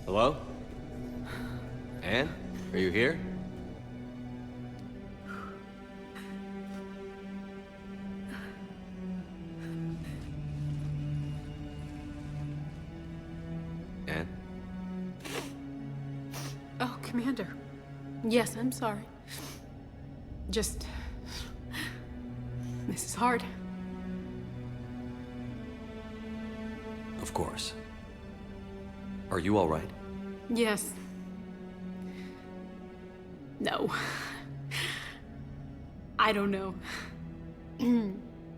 Hello? Anne? Are you here? Anne? Oh, Commander. Yes, I'm sorry. Just... This is hard. Of course. Are you all right? Yes. No. I don't know.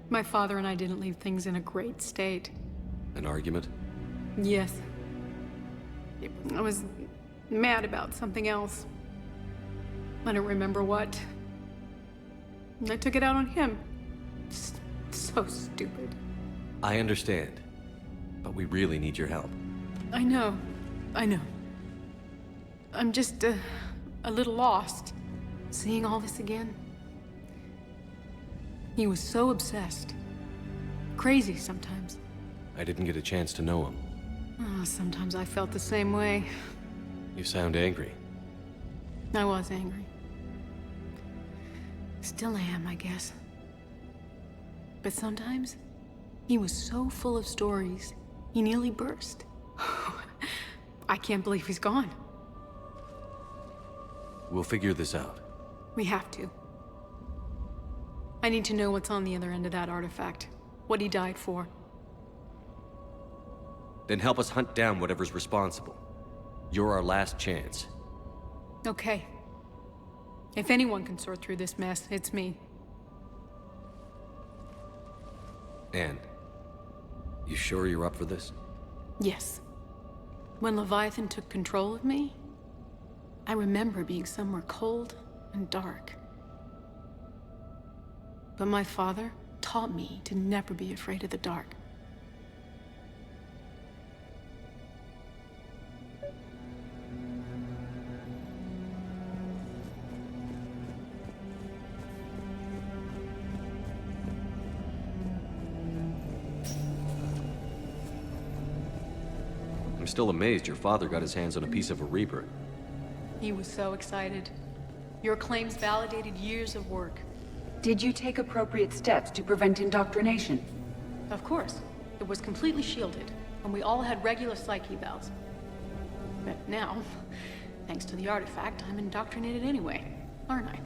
My father and I didn't leave things in a great state. An argument? Yes. I was mad about something else. I don't remember what. And I took it out on him. So stupid. I understand. But we really need your help. I know. I know. I'm just a little lost. Seeing all this again. He was so obsessed. Crazy sometimes. I didn't get a chance to know him. Oh, sometimes I felt the same way. You sound angry. I was angry. Still am, I guess. But sometimes, he was so full of stories, he nearly burst. I can't believe he's gone. We'll figure this out. We have to. I need to know what's on the other end of that artifact. What he died for. Then help us hunt down whatever's responsible. You're our last chance. Okay. If anyone can sort through this mess, it's me. Anne, you sure you're up for this? Yes. When Leviathan took control of me, I remember being somewhere cold and dark. But my father taught me to never be afraid of the dark. I'm still amazed your father got his hands on a piece of a Reaper. He was so excited. Your claims validated years of work. Did you take appropriate steps to prevent indoctrination? Of course. It was completely shielded, and we all had regular psych evals. But now, thanks to the artifact, I'm indoctrinated anyway, aren't I?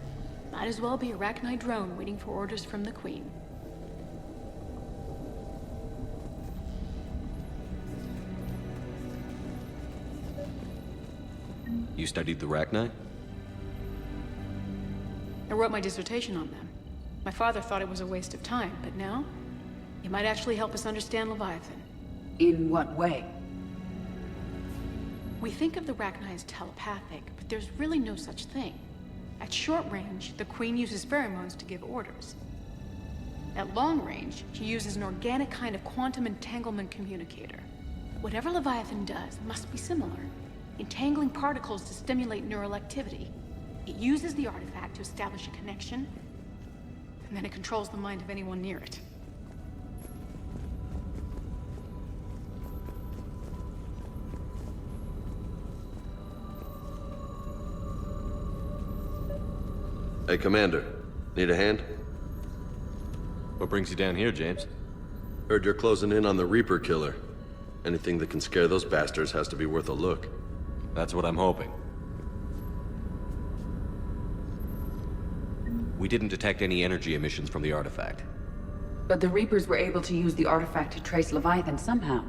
Might as well be a Arachnite drone waiting for orders from the Queen. You studied the Arachnite? I wrote my dissertation on them. My father thought it was a waste of time, but now, it might actually help us understand Leviathan. In what way? We think of the Arachnite as telepathic, but there's really no such thing. At short range, the Queen uses pheromones to give orders. At long range, she uses an organic kind of quantum entanglement communicator. Whatever Leviathan does must be similar, entangling particles to stimulate neural activity. It uses the artifact to establish a connection, and then it controls the mind of anyone near it. Hey, Commander. Need a hand? What brings you down here, James? Heard you're closing in on the Reaper killer. Anything that can scare those bastards has to be worth a look. That's what I'm hoping. We didn't detect any energy emissions from the artifact. But the Reapers were able to use the artifact to trace Leviathan somehow.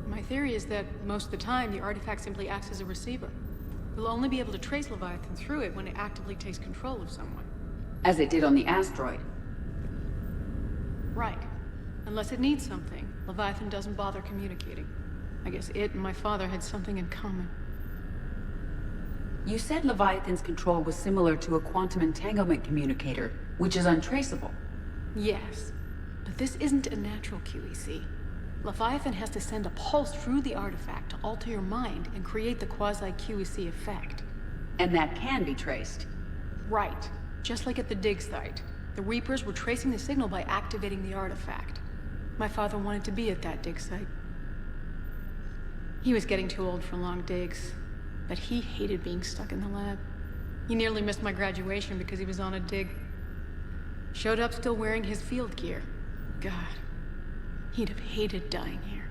My theory is that most of the time, the artifact simply acts as a receiver. We'll only be able to trace Leviathan through it when it actively takes control of someone. As it did on the asteroid. Right. Unless it needs something, Leviathan doesn't bother communicating. I guess it and my father had something in common. You said Leviathan's control was similar to a quantum entanglement communicator, which is untraceable. Yes, but this isn't a natural QEC. Leviathan has to send a pulse through the artifact to alter your mind and create the quasi-QEC effect. And that can be traced. Right. Just like at the dig site. The Reapers were tracing the signal by activating the artifact. My father wanted to be at that dig site. He was getting too old for long digs, but he hated being stuck in the lab. He nearly missed my graduation because he was on a dig. Showed up still wearing his field gear. God, he'd have hated dying here.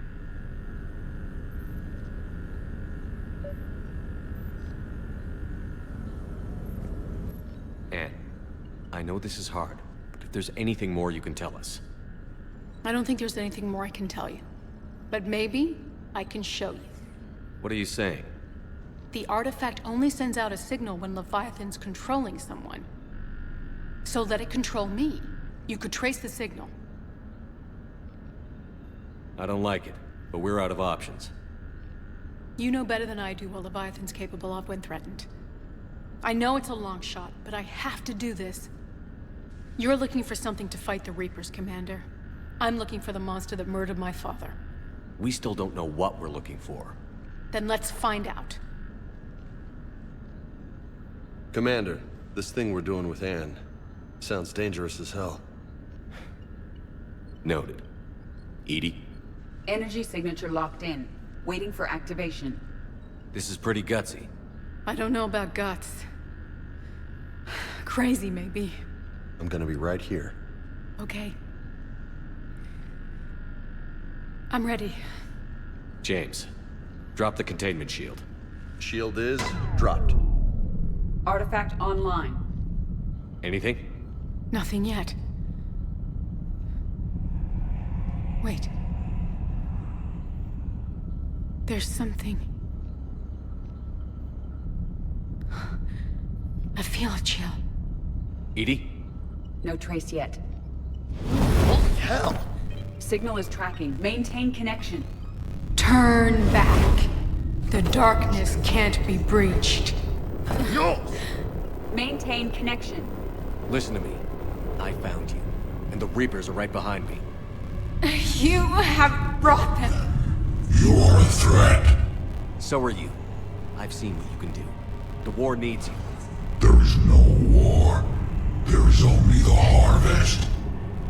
Anne, I know this is hard, but if there's anything more you can tell us. I don't think there's anything more I can tell you. But maybe I can show you. What are you saying? The artifact only sends out a signal when Leviathan's controlling someone. So let it control me. You could trace the signal. I don't like it, but we're out of options. You know better than I do what Leviathan's capable of when threatened. I know it's a long shot, but I have to do this. You're looking for something to fight the Reapers, Commander. I'm looking for the monster that murdered my father. We still don't know what we're looking for. Then let's find out. Commander, this thing we're doing with Anne sounds dangerous as hell. Noted. Edie? Energy signature locked in, waiting for activation. This is pretty gutsy. I don't know about guts. Crazy, maybe. I'm gonna be right here. Okay. I'm ready. James, drop the containment shield. Shield is dropped. Artifact online. Anything? Nothing yet. Wait. There's something. I feel a chill. Edie? No trace yet. Holy hell! Signal is tracking. Maintain connection. Turn back. The darkness can't be breached. Yo! Maintain connection. Listen to me. I found you, and the Reapers are right behind me. You have brought them. You are a threat. So are you. I've seen what you can do. The war needs you. There is no war. There is only the harvest.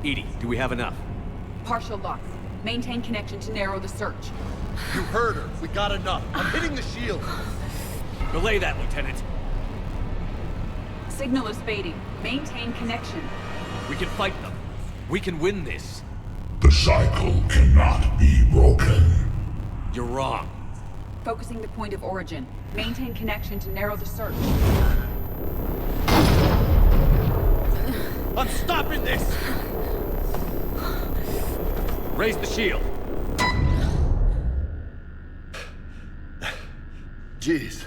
Edie, do we have enough? Partial loss. Maintain connection to narrow the search. You heard her. We got enough. I'm hitting the shield. Belay that, Lieutenant. Signal is fading. Maintain connection. We can fight them. We can win this. The cycle cannot be broken. You're wrong. Focusing the point of origin. Maintain connection to narrow the search. I'm stopping this! Raise the shield. Jeez.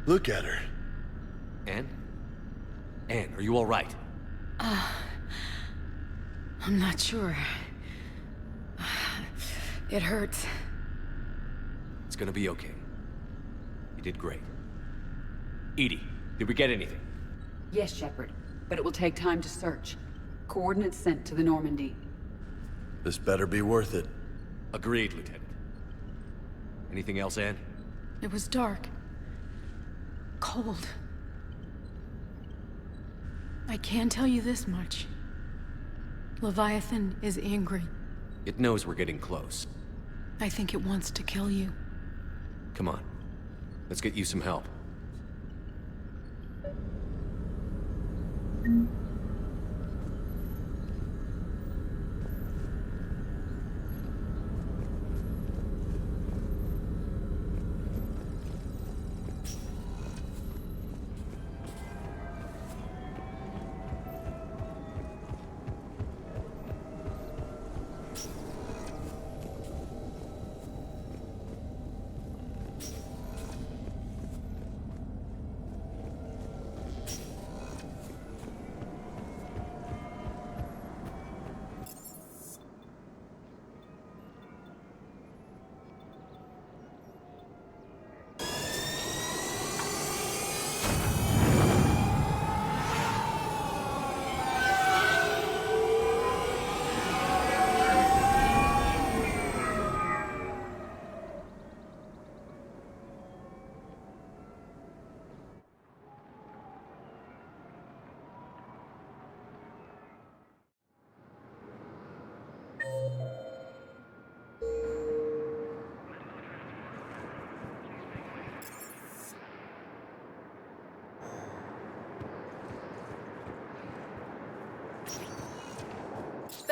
Look at her. Anne? Anne, are you all right? I'm not sure. It hurts. It's gonna be okay. You did great. Edie, did we get anything? Yes, Shepard. But it will take time to search. Coordinates sent to the Normandy. This better be worth it. Agreed, Lieutenant. Anything else, Anne? It was dark. Cold. I can tell you this much. Leviathan is angry. It knows we're getting close. I think it wants to kill you. Come on. Let's get you some help.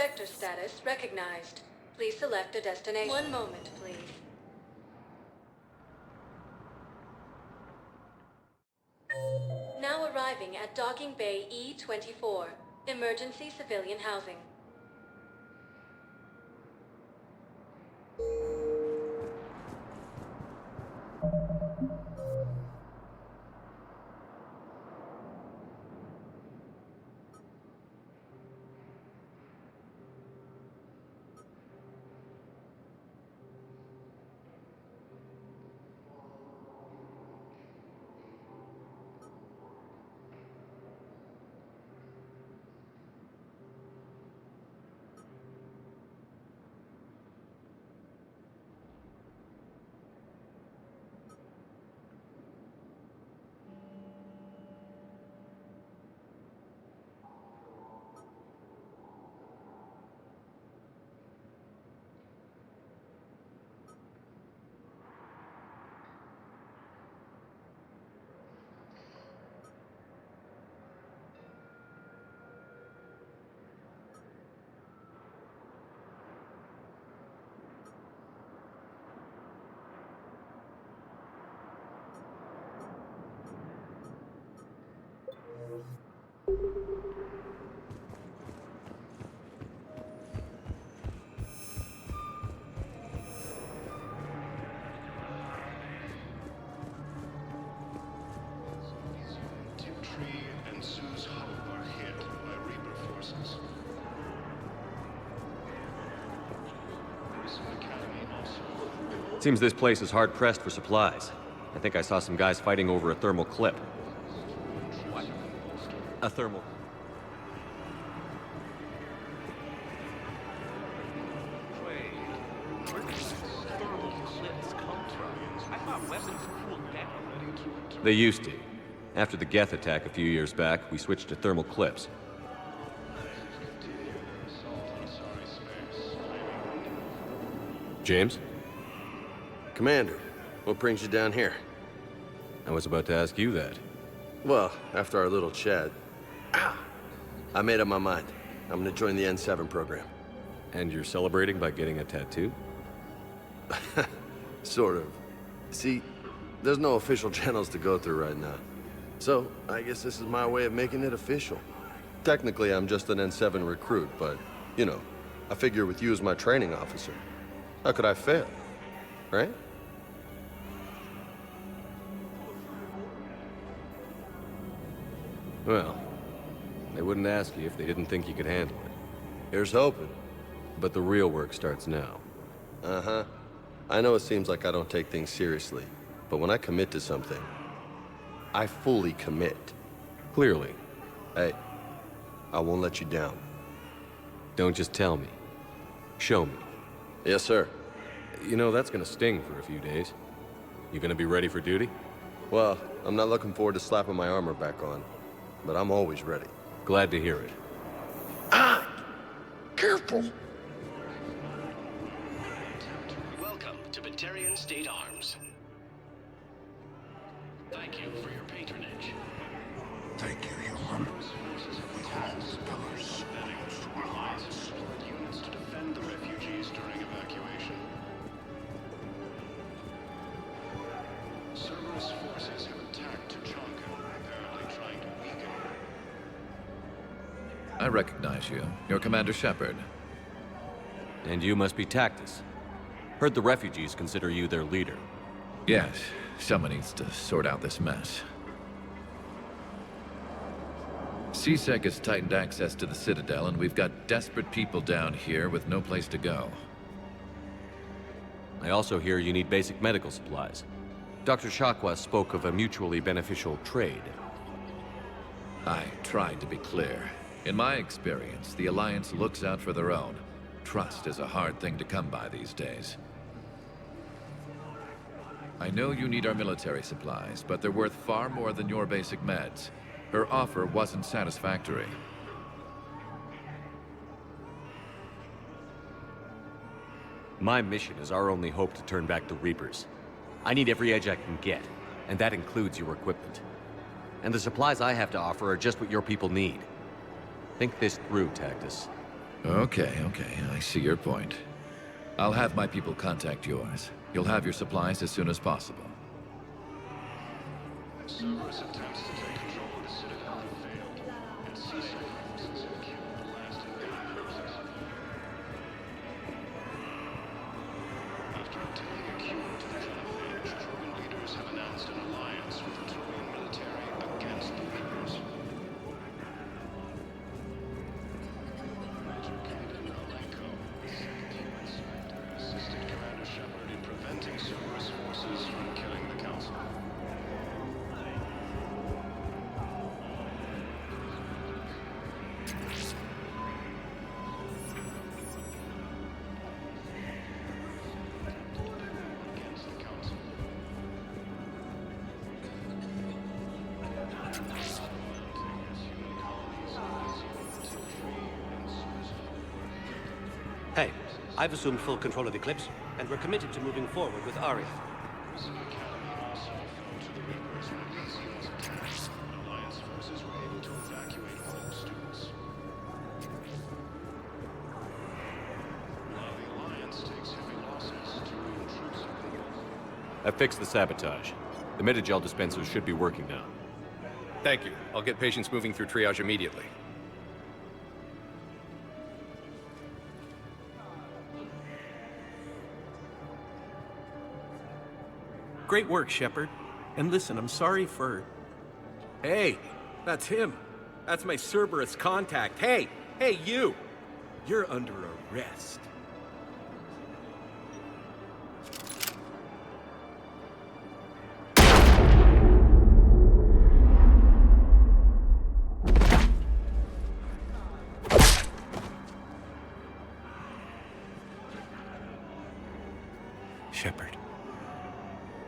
Vector status recognized. Please select a destination. One moment, please. Now arriving at Docking Bay E-24. Emergency civilian housing. Seems this place is hard-pressed for supplies. I think I saw some guys fighting over a thermal clip. What? A thermal... Wait, where did these thermal clips come from? I thought weapons cooled down. They used to. After the Geth attack a few years back, we switched to thermal clips. James? Commander, what brings you down here? I was about to ask you that. Well, after our little chat, I made up my mind. I'm gonna join the N7 program. And you're celebrating by getting a tattoo? Sort of. See, there's no official channels to go through right now. So, I guess this is my way of making it official. Technically, I'm just an N7 recruit, but, you know, I figure with you as my training officer, how could I fail? Right? Well, they wouldn't ask you if they didn't think you could handle it. Here's hoping. But the real work starts now. Uh-huh. I know it seems like I don't take things seriously, but when I commit to something, I fully commit. Clearly. Hey, I won't let you down. Don't just tell me. Show me. Yes, sir. You know, that's gonna sting for a few days. You gonna be ready for duty? Well, I'm not looking forward to slapping my armor back on, but I'm always ready. Glad to hear it. Careful! Welcome to Batarian State Arms. Thank you for your patronage. Thank you, human. We hold pillars to our lives. Units to defend the refugees during evacuation. Cerberus forces have attacked Tuchanka, apparently trying to weaken her. I recognize you. You're Commander Shepard. And you must be Tactus. Heard the refugees consider you their leader. Yes, someone needs to sort out this mess. CSEC has tightened access to the Citadel, and we've got desperate people down here with no place to go. I also hear you need basic medical supplies. Dr. Shakwa spoke of a mutually beneficial trade. I tried to be clear. In my experience, the Alliance looks out for their own. Trust is a hard thing to come by these days. I know you need our military supplies, but they're worth far more than your basic meds. Her offer wasn't satisfactory. My mission is our only hope to turn back the Reapers. I need every edge I can get, and that includes your equipment. And the supplies I have to offer are just what your people need. Think this through, Tactus. Okay, I see your point. I'll have my people contact yours. You'll have your supplies as soon as possible. Cerberus attempts to take control of the Citadel have failed, and CSEC forces have killed the last remaining users. After obtaining a cure to the genophage, Krogan leaders have announced an alliance with the Turian military against the Reapers. Major Caden Alenko, the second human inspector, assisted Commander Shepard in preventing Cerberus forces from killing the Council. Against the Council. Hey, I've assumed full control of Eclipse, and we're committed to moving forward with Aria. Prison Academy also fell to the Reapers when Elysium was attacked. Alliance forces were able to evacuate all students. While the Alliance takes heavy losses, Turian troops have been lost. I fixed the sabotage. The Metagel dispensers should be working now. Thank you. I'll get patients moving through triage immediately. Great work, Shepard. And listen, I'm sorry for... Hey, that's him. That's my Cerberus contact. Hey, you! You're under arrest.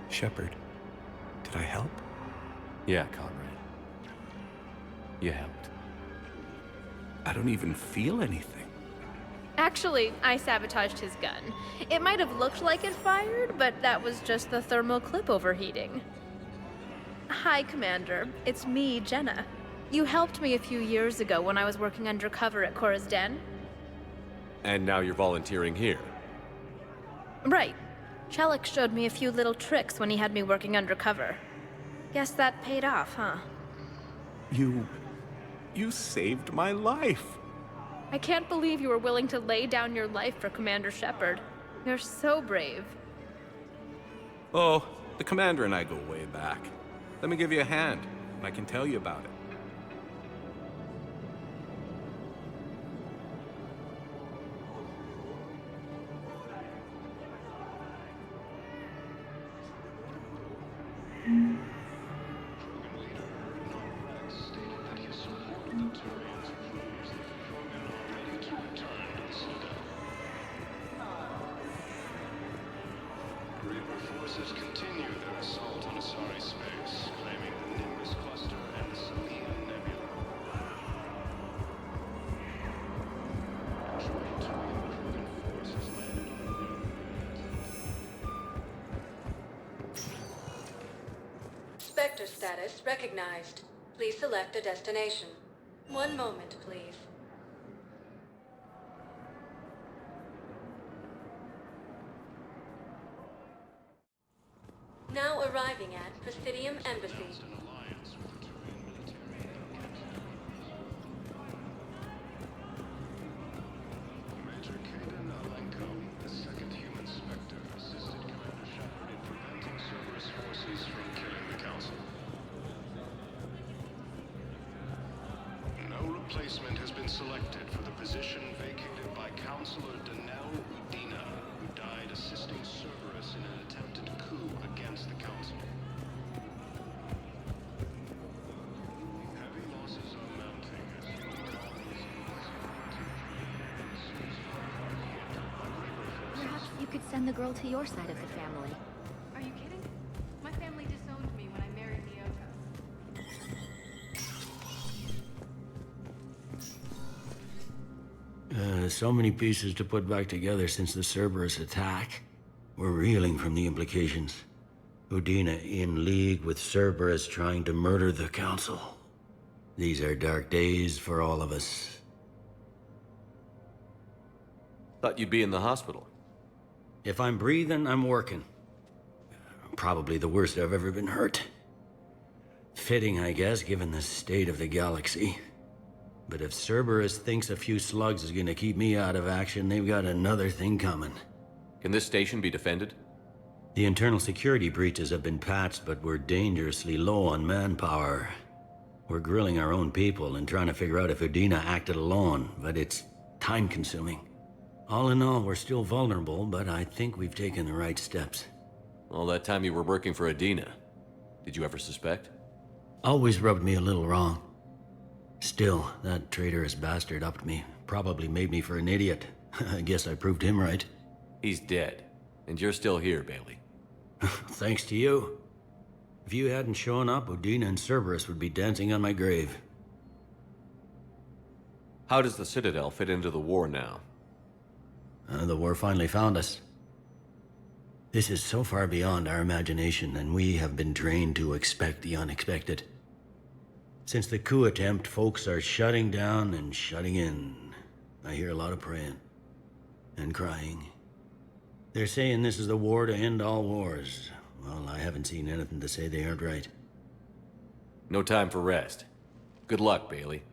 Shepard, did I help? Yeah, Conrad. You helped. I don't even feel anything. Actually, I sabotaged his gun. It might have looked like it fired, but that was just the thermal clip overheating. Hi, Commander. It's me, Jenna. You helped me a few years ago when I was working undercover at Cora's Den. And now you're volunteering here. Right. Shellick showed me a few little tricks when he had me working undercover. Guess that paid off, huh? You saved my life. I can't believe you were willing to lay down your life for Commander Shepard. You're so brave. Oh, the Commander and I go way back. Let me give you a hand, and I can tell you about it. Krogan leader Norrex stated that his support of the Turians proves that the Krogan are ready to return to the Citadel. Reaper forces continue their assault on Asari space, claiming the Nimbus cluster and the Salian Nebula. Joint Turian Krogan forces landed on the moon. Spectre status recognized. Please select a destination. One moment, please. Now arriving at Presidium Embassy. An alliance with the Turian military against the Major Caden Alenko, the second human Spectre, assisted Commander Shepard in preventing Cerberus forces from killing the Council. No replacement has been selected for the position vacated by Counselor Danelle Udina, who died assisting Cerberus in an attempted coup against the Council. Heavy losses are mounting as Perhaps you could send the girl to your side of the family. Are you kidding? My family disowned me when I married Nyoko. So many pieces to put back together since the Cerberus attack. We're reeling from the implications. Udina in league with Cerberus trying to murder the Council. These are dark days for all of us. Thought you'd be in the hospital. If I'm breathing, I'm working. Probably the worst I've ever been hurt. Fitting, I guess, given the state of the galaxy. But if Cerberus thinks a few slugs is gonna keep me out of action, they've got another thing coming. Can this station be defended? The internal security breaches have been patched, but we're dangerously low on manpower. We're grilling our own people and trying to figure out if Udina acted alone, but it's time-consuming. All in all, we're still vulnerable, but I think we've taken the right steps. All that time you were working for Udina, did you ever suspect? Always rubbed me a little wrong. Still, that traitorous bastard upped me. Probably made me for an idiot. I guess I proved him right. He's dead, and you're still here, Bailey. Thanks to you. If you hadn't shown up, Udina and Cerberus would be dancing on my grave. How does the Citadel fit into the war now? The war finally found us. This is so far beyond our imagination, and we have been trained to expect the unexpected. Since the coup attempt, folks are shutting down and shutting in. I hear a lot of praying. And crying. They're saying this is the war to end all wars. Well, I haven't seen anything to say they aren't right. No time for rest. Good luck, Bailey.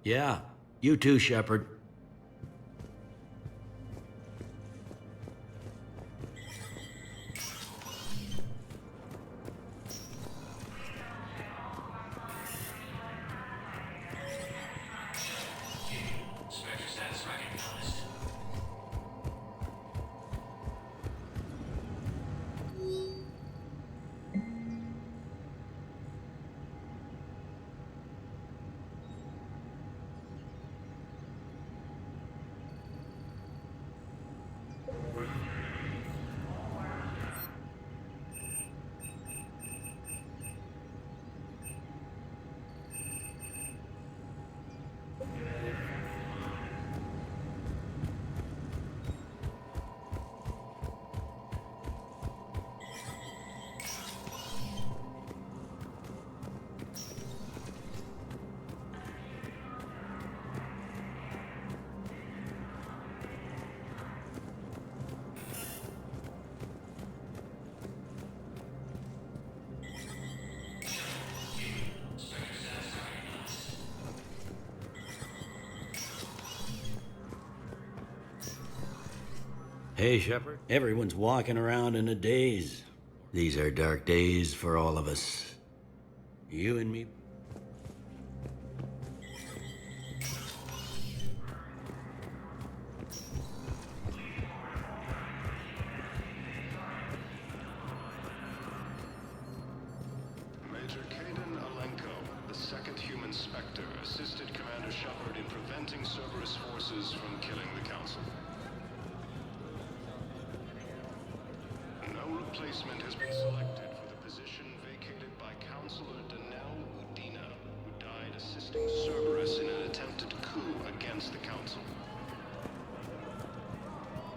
Yeah, you too, Shepard. Hey, Shepard. Everyone's walking around in a daze. These are dark days for all of us. You and me. Major Kaden Alenko, the second human Spectre, assisted Commander Shepard in preventing Cerberus forces from killing the Council. No replacement has been selected for the position vacated by Counselor Udina, who died assisting Cerberus in an attempted coup against the Council.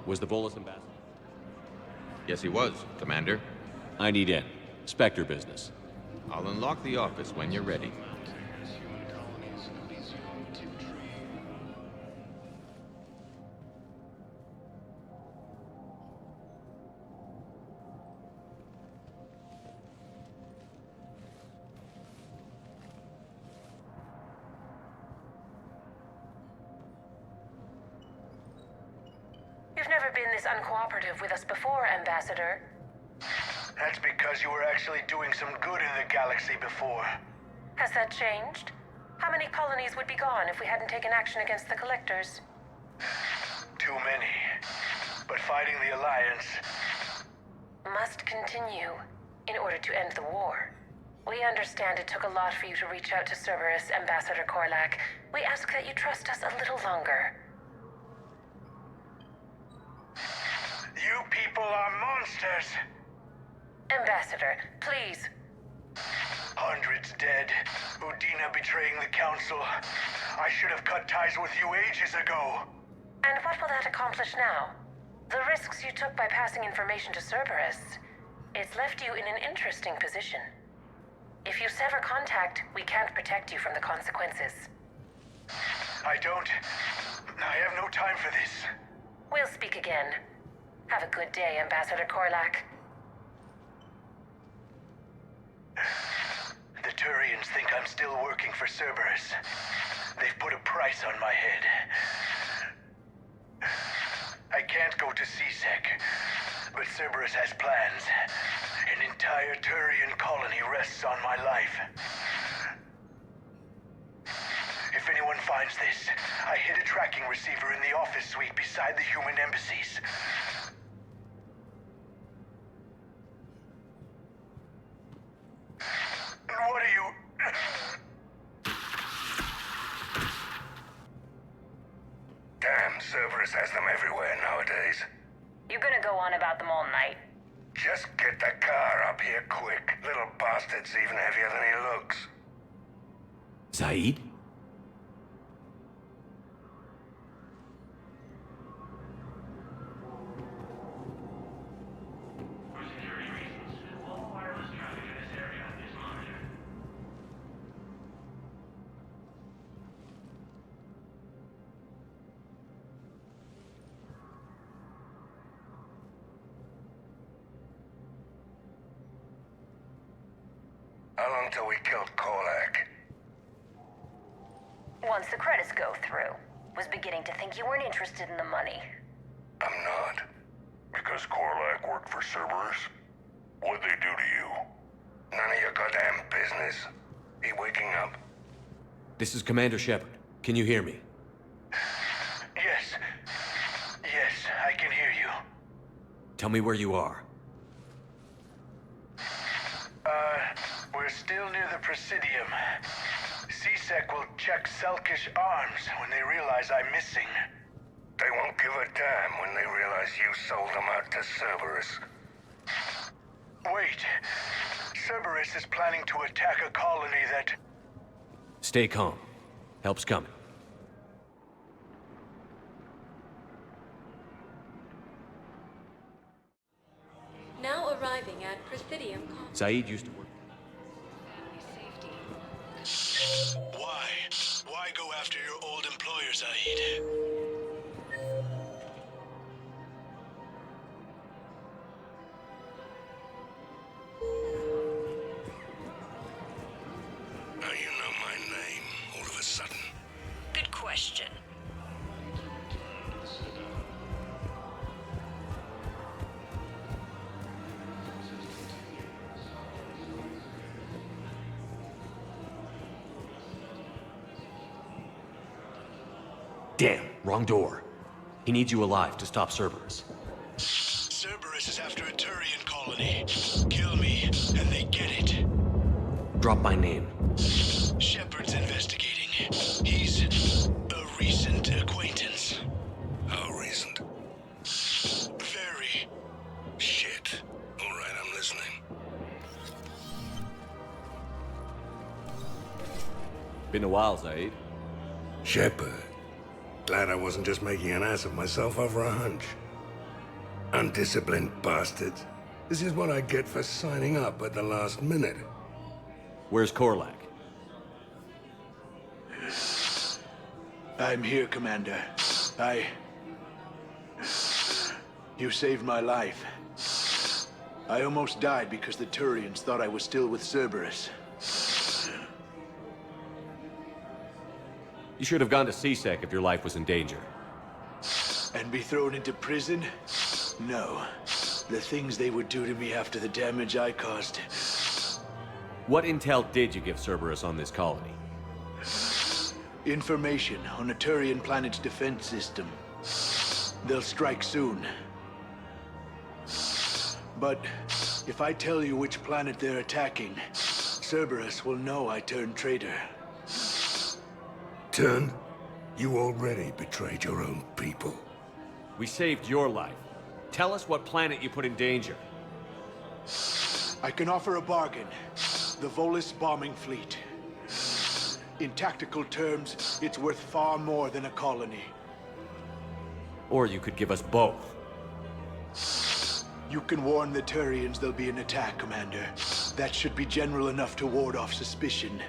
Was the Bolus ambassador? Yes, he was, Commander. I need in. Spectre business. I'll unlock the office when you're ready. You've never been this uncooperative with us before, Ambassador. That's because you were actually doing some good in the galaxy before. Has that changed? How many colonies would be gone if we hadn't taken action against the Collectors? Too many. But fighting the Alliance must continue in order to end the war. We understand it took a lot for you to reach out to Cerberus, Ambassador Korlak. We ask that you trust us a little longer. You people are monsters! Ambassador, please. Hundreds dead. Udina betraying the Council. I should have cut ties with you ages ago. And what will that accomplish now? The risks you took by passing information to Cerberus, it's left you in an interesting position. If you sever contact, we can't protect you from the consequences. I have no time for this. We'll speak again. Have a good day, Ambassador Korlak. The Turians think I'm still working for Cerberus. They've put a price on my head. I can't go to C-Sec, but Cerberus has plans. An entire Turian colony rests on my life. If anyone finds this, I hid a tracking receiver in the office suite beside the human embassies. What are you... Damn, Cerberus has them everywhere nowadays. You gonna go on about them all night? Just get the car up here quick. Little bastard's even heavier than he looks. Saeed? How long till we killed Korlak? Once the credits go through. Was beginning to think you weren't interested in the money. I'm not. Because Korlak worked for Cerberus? What'd they do to you? None of your goddamn business. He waking up? This is Commander Shepard. Can you hear me? Yes. Yes, I can hear you. Tell me where you are. We're still near the Presidium. C-Sec will check Selkish arms when they realize I'm missing. They won't give a damn when they realize you sold them out to Cerberus. Wait. Cerberus is planning to attack a colony that... Stay calm. Help's coming. Now arriving at Presidium. Saeed used to work. Why? Why go after your old employer, Saeed? How you know my name, all of a sudden? Good question. Damn, wrong door. He needs you alive to stop Cerberus. Cerberus is after a Turian colony. Kill me, and they get it. Drop my name. Shepard's investigating. He's a recent acquaintance. How recent? Very. Shit. All right, I'm listening. Been a while, Saeed. Shepard. Glad I wasn't just making an ass of myself over a hunch. Undisciplined bastards. This is what I get for signing up at the last minute. Where's Korlak? I'm here, Commander. You saved my life. I almost died because the Turians thought I was still with Cerberus. You should have gone to C-Sec if your life was in danger. And be thrown into prison? No. The things they would do to me after the damage I caused. What intel did you give Cerberus on this colony? Information on a Turian planet's defense system. They'll strike soon. But if I tell you which planet they're attacking, Cerberus will know I turned traitor. Turned? You already betrayed your own people. We saved your life. Tell us what planet you put in danger. I can offer a bargain. The Volus bombing fleet. In tactical terms, it's worth far more than a colony. Or you could give us both. You can warn the Turians there'll be an attack, Commander. That should be general enough to ward off suspicion.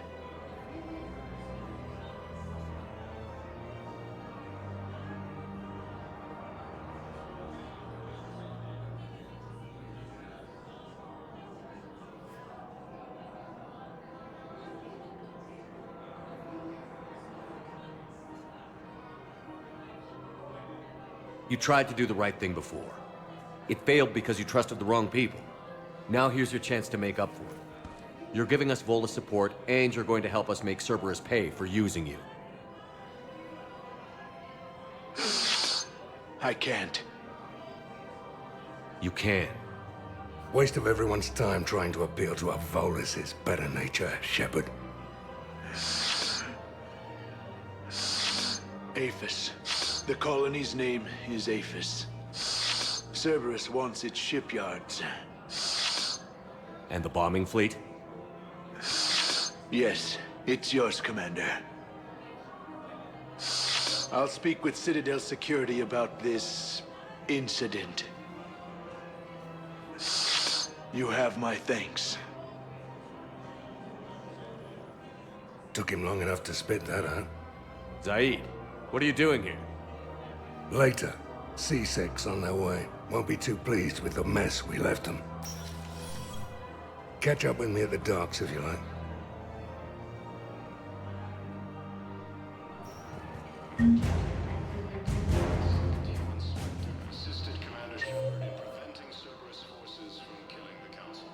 You tried to do the right thing before. It failed because you trusted the wrong people. Now here's your chance to make up for it. You're giving us Volus support, and you're going to help us make Cerberus pay for using you. I can't. You can. Waste of everyone's time trying to appeal to a Volus's better nature, Shepard. Aphis. The colony's name is Aphis. Cerberus wants its shipyards. And the bombing fleet? Yes, it's yours, Commander. I'll speak with Citadel Security about this incident. You have my thanks. Took him long enough to spit that out. Zaid, what are you doing here? Later. C6 on their way. Won't be too pleased with the mess we left them. Catch up with me at the docks if you like. Assisted Commander Shepard in preventing Cerberus forces from killing the Council.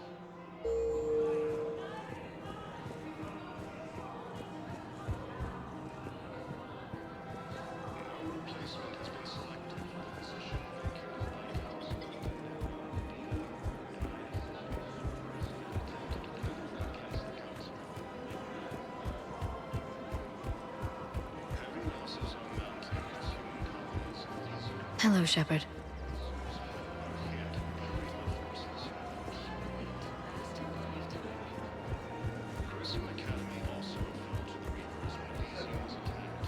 No replacement has been selected for the position vacated by Council. Heavy losses are mounting as human colonies in these Hello, Shepard. Grissom Academy also fell to the Reapers when DC was attacked.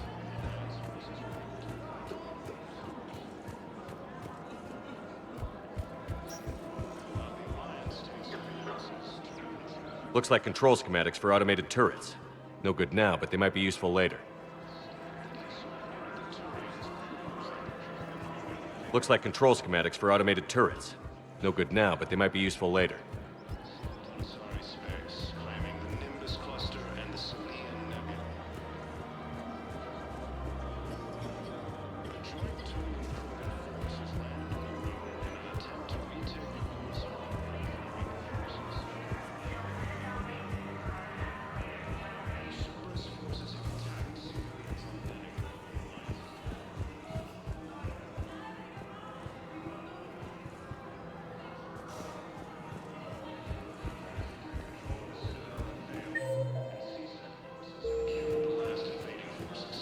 While the Alliance takes heavy losses to Looks like control schematics for automated turrets. No good now, but they might be useful later. Looks like control schematics for automated turrets. No good now, but they might be useful later. Sorry space, claiming the Nimbus cluster and the Selian Nebula. Joint 2 improvement forces land on the moon in an attempt to retake Earth's forces. Cerberus forces have attacked civilians on that important line. Killed the last invading forces.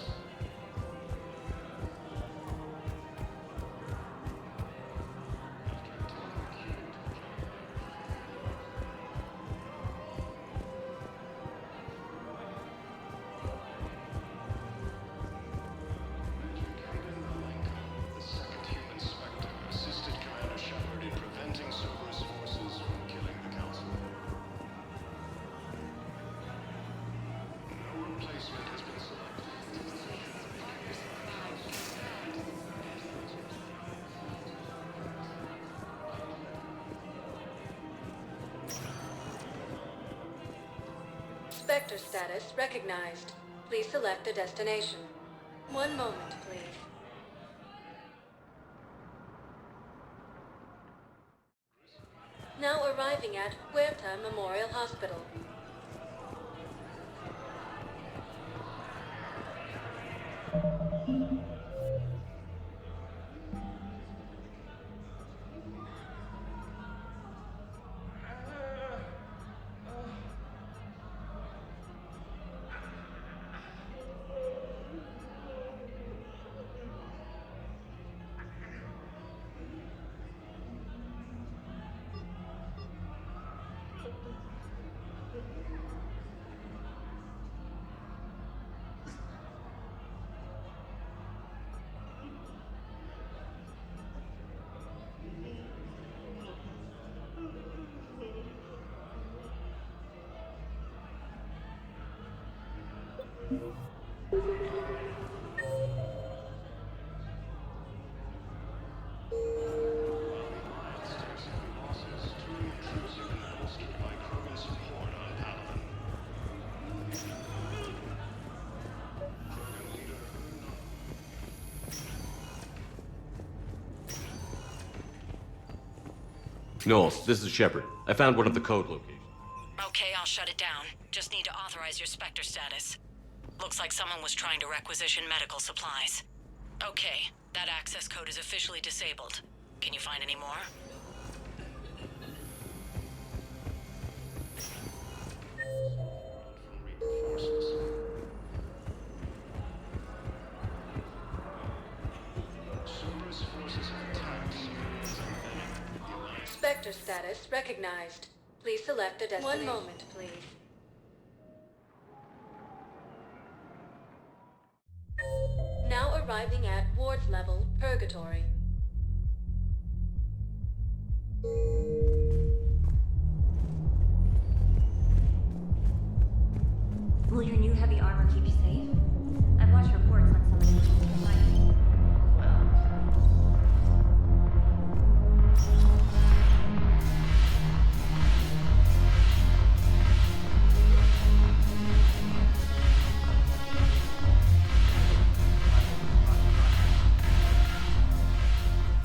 The second human Spectre assisted Commander Shepard in preventing Cerberus forces from killing the Council. No replacement has been selected. Spectre status recognized. Please select a destination. One moment, please. Now arriving at Huerta Memorial Hospital. Knowles, this is Shepard. I found one of the code locations. Okay, I'll shut it down. Just need to authorize your Spectre status. Looks like someone was trying to requisition medical supplies. Okay, that access code is officially disabled. Can you find any more? Spectre status recognized. Please select a destination. 1 moment, please. Now arriving at Ward's level, Purgatory. Will your new heavy armor keep you safe? I've watched reports on some of the fighting.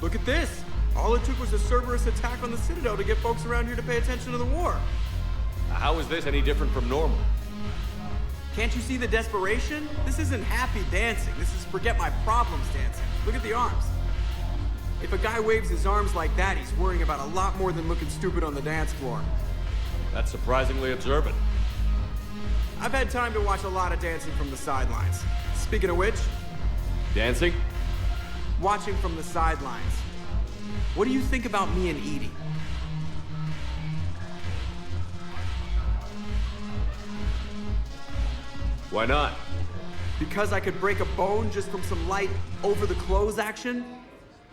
Look at this! All it took was a Cerberus attack on the Citadel to get folks around here to pay attention to the war. How is this any different from normal? Can't you see the desperation? This isn't happy dancing. This is forget my problems dancing. Look at the arms. If a guy waves his arms like that, he's worrying about a lot more than looking stupid on the dance floor. That's surprisingly observant. I've had time to watch a lot of dancing from the sidelines. Speaking of which... Dancing? Watching from the sidelines. What do you think about me and Edie? Why not? Because I could break a bone just from some light over-the-clothes action?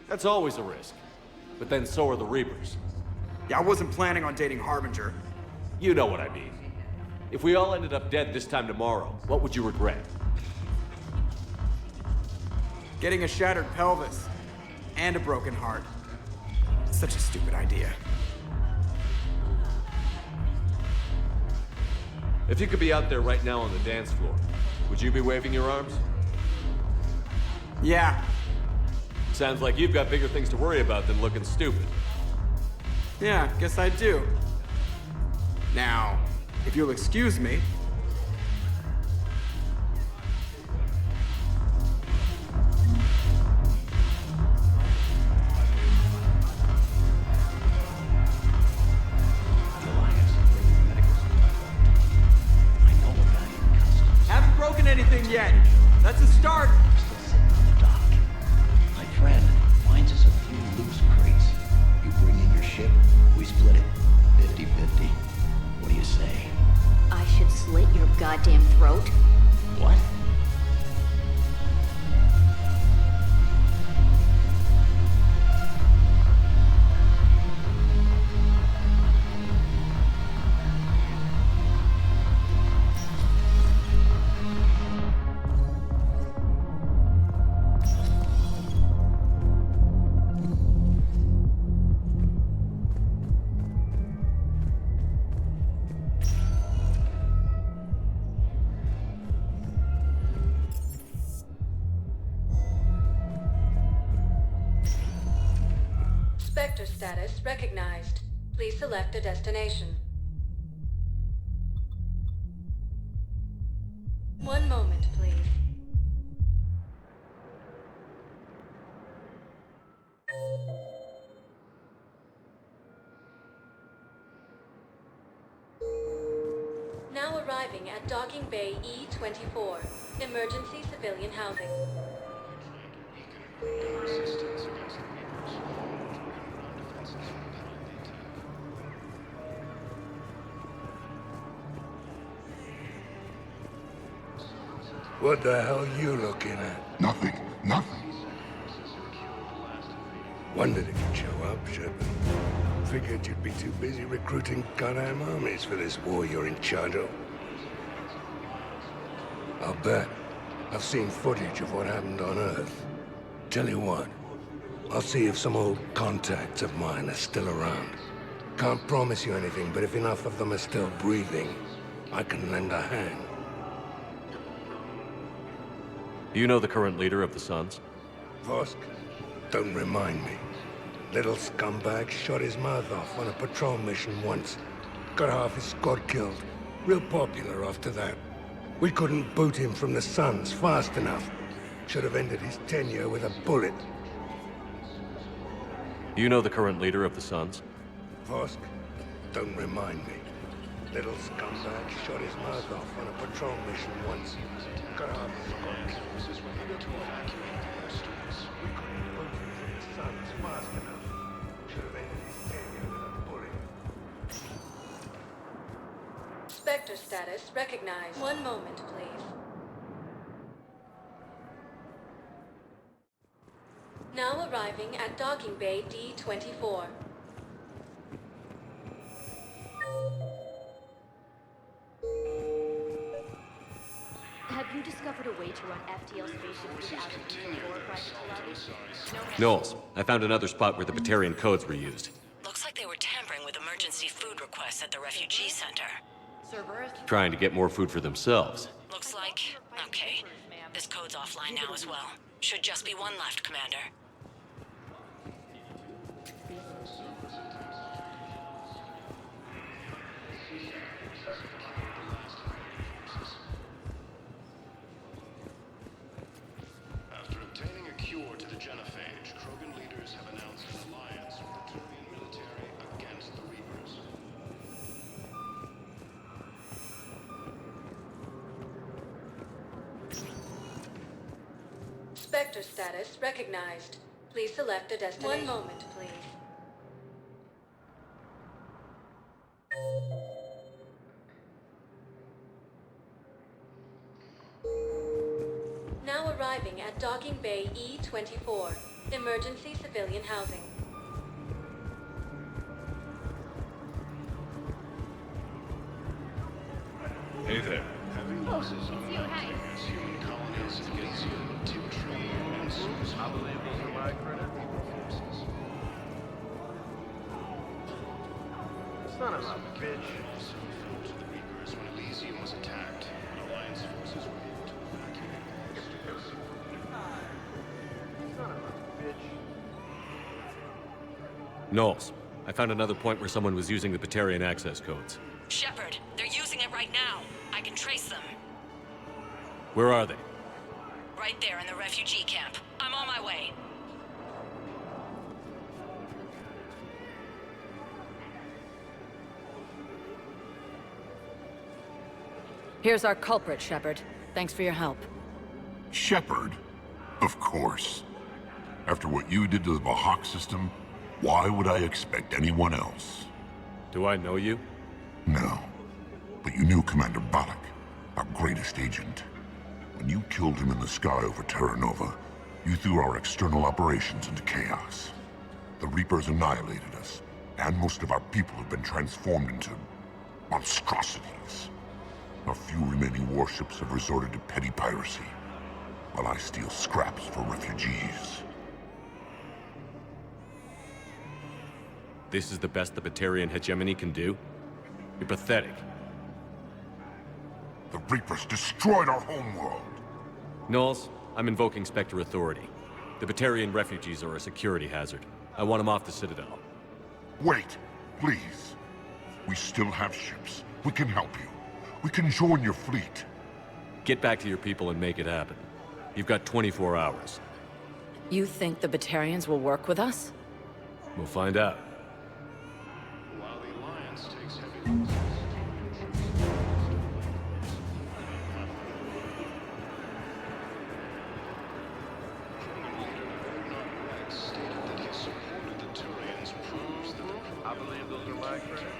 That's always a risk. But then so are the Reapers. Yeah, I wasn't planning on dating Harbinger. You know what I mean. If we all ended up dead this time tomorrow, what would you regret? Getting a shattered pelvis. And a broken heart. Such a stupid idea. If you could be out there right now on the dance floor, would you be waving your arms? Yeah. Sounds like you've got bigger things to worry about than looking stupid. Yeah, guess I do. Now, if you'll excuse me... Haven't broken anything yet. That's a start. Still sitting on the dock. My friend finds us a few loose crates. You bring in your ship, we split it. 50-50. What do you say? I should slit your goddamn throat? What? Spectre status recognized. Please select a destination. 1 moment, please. Now arriving at Docking Bay E-24. Emergency civilian housing. Resistance against the Reapers. Ground defenses repel the attack. What the hell are you looking at? Nothing. Nothing. Wondered if you'd show up, Shepard. Figured you'd be too busy recruiting goddamn armies for this war you're in charge of. I'll bet. I've seen footage of what happened on Earth. Tell you what, I'll see if some old contacts of mine are still around. Can't promise you anything, but if enough of them are still breathing, I can lend a hand. You know the current leader of the Suns? Vosk, don't remind me. Little scumbag shot his mouth off on a patrol mission once. Got half his squad killed. Real popular after that. We couldn't boot him from the Suns fast enough. Should have ended his tenure with a bullet. You know the current leader of the Suns? Vosk? Don't remind me. Little scumbag shot his mouth off on a patrol mission once. Got half his squad killed. Real popular after that. We couldn't boot him from the Suns fast enough. Should have ended his tenure with a bullet. Spectre status recognized. One moment, please. Now arriving at docking bay D-24. Have you discovered a way to run FTL spaceships without a private lobby? Knowles, I found another spot where the Batarian codes were used. Looks like they were tampering with emergency food requests at the refugee center. Trying to get more food for themselves. Looks like... Okay. This code's offline now as well. Should just be one left, Commander. After obtaining a cure to the genophage, Krogan leaders have announced an alliance with the Turian military against the Reapers. Spectre status recognized. Please select a destination. One moment, please. Now arriving at docking bay E-24. Emergency civilian housing. Hey there. Heavy losses on various human colonies against ME3 and Suez. I believe those are my credit. Forces. Son of a bitch. Soon fell to the Reapers when Elysium was attacked. Alliance forces were able to evacuate the stores. Son of a bitch. Knowles, I found another point where someone was using the Batarian access codes. Shepard, they're using it right now. I can trace them. Where are they? Right there in the refugee camp. I'm on my way. Here's our culprit, Shepard. Thanks for your help. Shepard? Of course. After what you did to the Bahak system, why would I expect anyone else? Do I know you? No. But you knew Commander Balak, our greatest agent. When you killed him in the sky over Terra Nova, you threw our external operations into chaos. The Reapers annihilated us, and most of our people have been transformed into monstrosities. Our few remaining warships have resorted to petty piracy, while I steal scraps for refugees. This is the best the Batarian hegemony can do? You're pathetic. The Reapers destroyed our homeworld! Knowles, I'm invoking Spectre authority. The Batarian refugees are a security hazard. I want them off the Citadel. Wait, please. We still have ships. We can help you. We can join your fleet. Get back to your people and make it happen. You've got 24 hours. You think the Batarians will work with us? We'll find out. While the Alliance takes heavy losses. I believe those are my credit.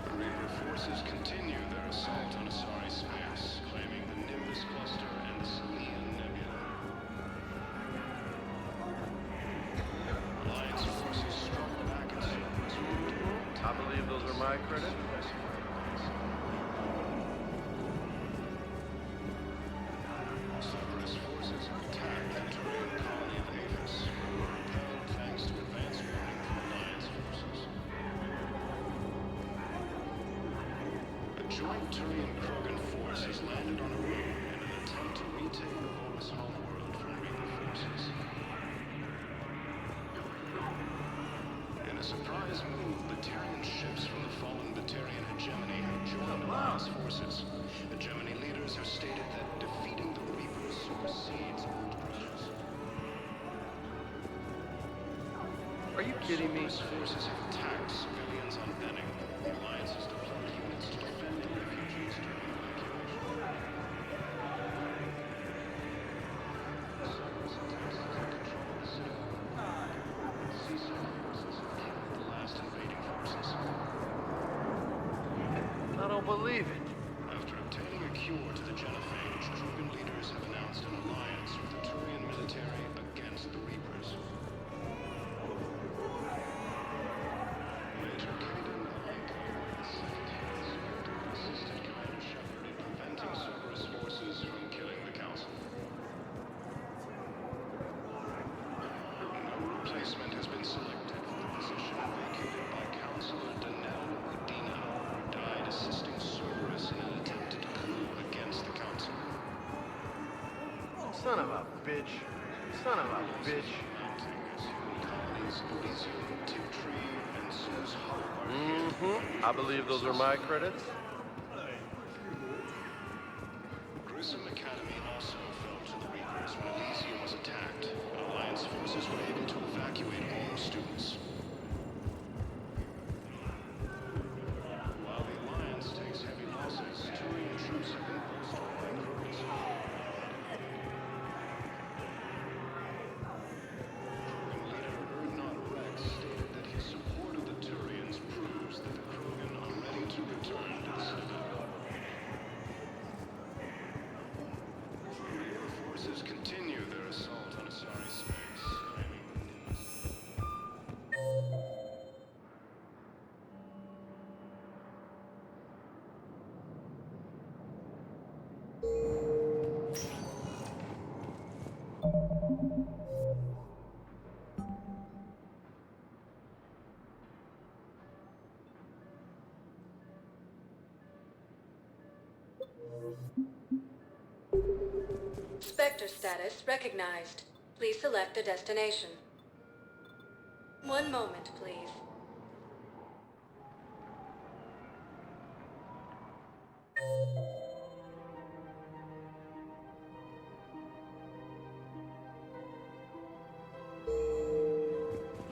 The Reaper forces continue their assault on Asari space, claiming the Nimbus cluster and the Selenian Nebula. Alliance forces struck back at Cerberus. I believe those are my credit. Cerberus forces attacked the Turian colony of Aphis, but were repelled thanks to advanced warning from Alliance forces. A joint Turian-Krogan force has landed on a moon in an attempt to retake the Volus homeworld from Reaper forces. In a surprise move, Batarian ships from the fallen Batarian hegemony have joined Alliance forces. Hegemony leaders have stated that defeating the Reapers supersedes old grudges. Are you kidding me? Cerberus forces have attacked civilians on Benning. The Alliance has deployed units to defend the refugees during evacuation. Cerberus attempts to take control of the city. CSOC forces have killed the last invading forces. I don't believe it. After obtaining a cure to the genophage, Krogan leaders have announced an alliance with the Turian military against the Reapers. Major Caden Alenko, the second Inspector, assisted Commander Shepard in preventing Cerberus forces from killing the Council. No replacement has been selected for the position vacated by Councilor Danelle Udina, who died assisting Cerberus in an attempted coup against the Council. Son of a bitch. Son of a bitch. Colonies Elysium, Tiptree, and Sue's Hollow. I believe those are my credits. Grissom Academy also fell to the Reapers when Elysium was attacked, but Alliance forces were able to evacuate all students. While the Alliance takes heavy losses, Turian troops have been bolstered by Krogan support. Krogan leader Erdnot Rex stated that his support of the Turians proves that the Krogan are ready to return to the Citadel. Reaper forces continue their assault on Asari space, claiming the Spectre status recognized. Please select a destination. One moment, please.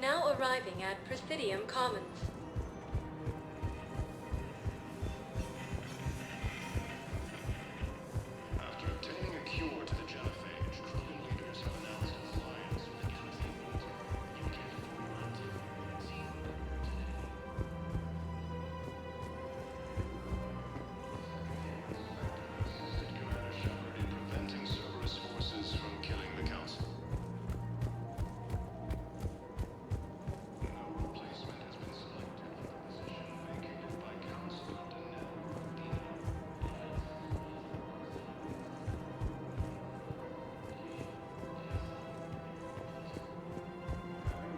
Now arriving at Presidium Commons. After obtaining a cure to the genophage, Krogan leaders have announced an alliance with the assisted Commander Shepard in preventing Cerberus forces from killing the Council. No replacement has been selected for the position vacated by Councilor Danelle Udina.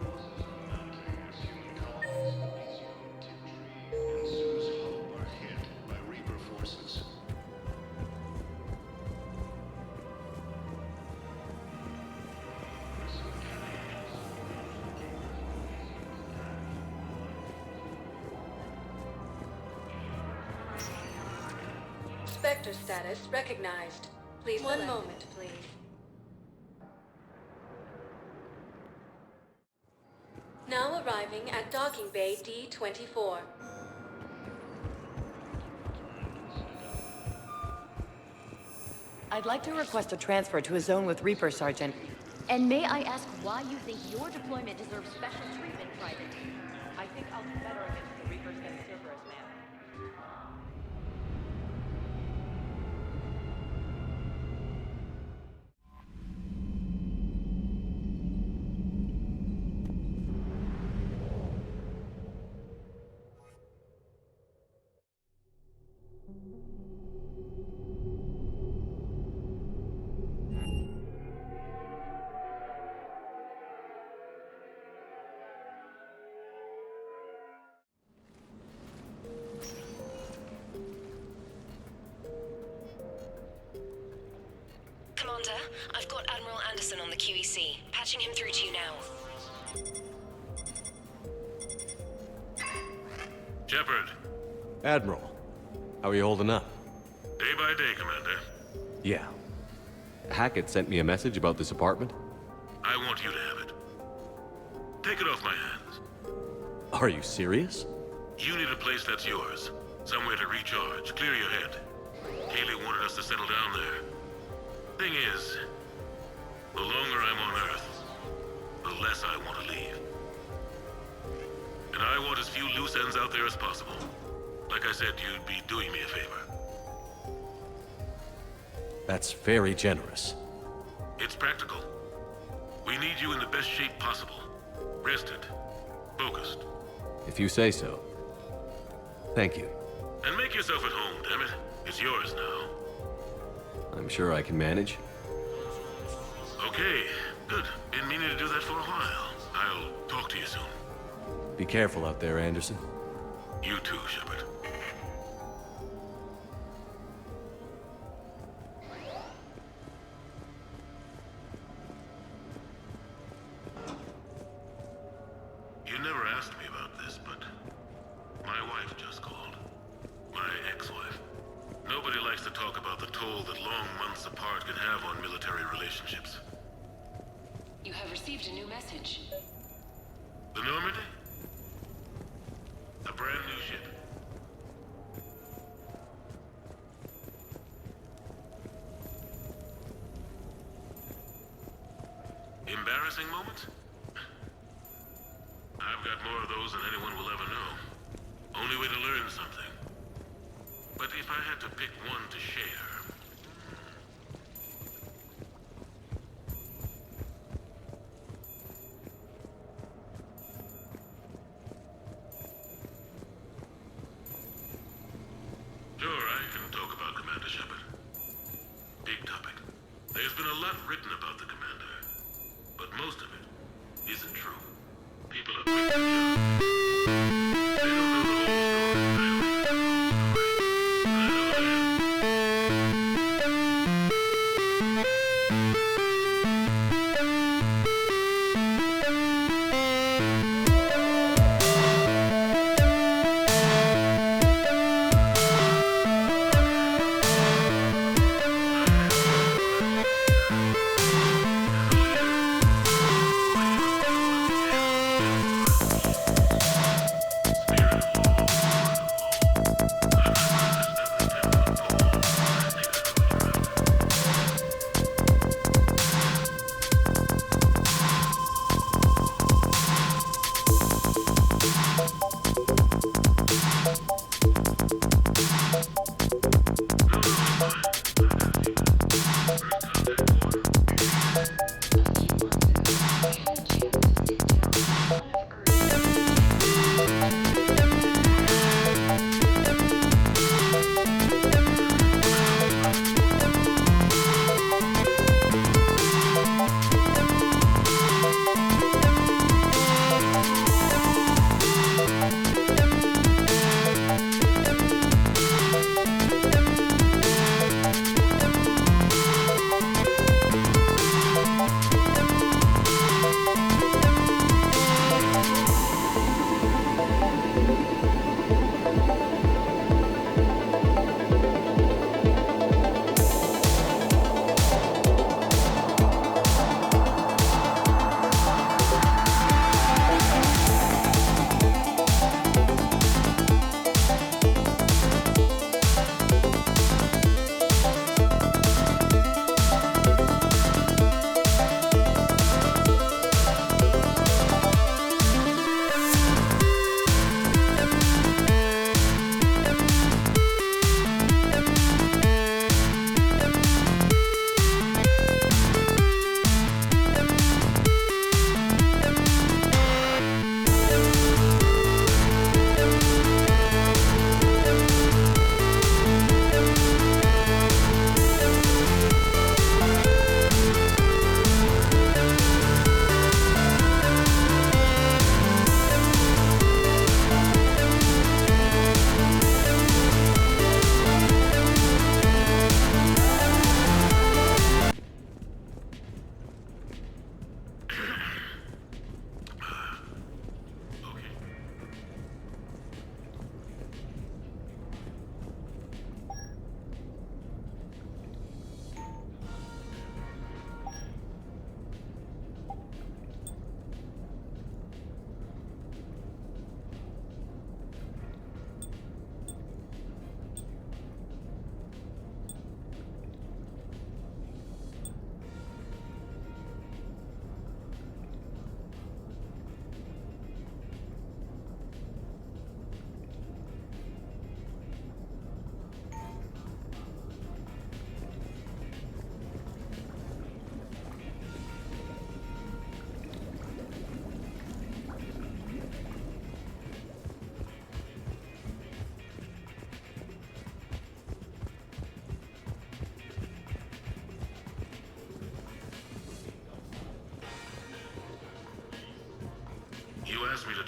Losses are mounting as human colonies Elysium, Tiptree, and Sue's Hollow are hit by Reaper forces. Spectre status recognized. Please one moment, please. Now arriving at Docking Bay D-24. I'd like to request a transfer to a zone with Reaper, Sergeant. And may I ask why you think your deployment deserves special treatment, Private? I think I'll do better against the Reapers than Cerberus, man. Commander, I've got Admiral Anderson on the QEC. Patching him through to you now. Shepard. Admiral, how are you holding up? Day by day, Commander. Yeah. Hackett sent me a message about this apartment. I want you to have it. Take it off my hands. Are you serious? You need a place that's yours. Somewhere to recharge, clear your head. Haley wanted us to settle down there. Thing is, the longer I'm on Earth, the less I want to leave. And I want as few loose ends out there as possible. Like I said, you'd be doing me a favor. That's very generous. It's practical. We need you in the best shape possible. Rested. Focused. If you say so. Thank you. And make yourself at home, damn it. It's yours now. I'm sure I can manage. Okay, good. Been meaning to do that for a while. I'll talk to you soon. Be careful out there, Anderson. You too, Shepard. You never asked me about this, but my wife just called. My ex-wife. Nobody likes to talk about the toll that long months apart can have on military relationships. You have received a new message. The Normandy? A brand new ship. Embarrassing moments? I've got more of those than anyone will ever know. Only way to learn something. But if I had to pick one to share... Sure, I can talk about Commander Shepard. Big topic. There's been a lot written about the Commander, but most of it isn't true. People are quick to judge. They don't know the whole story. I know that.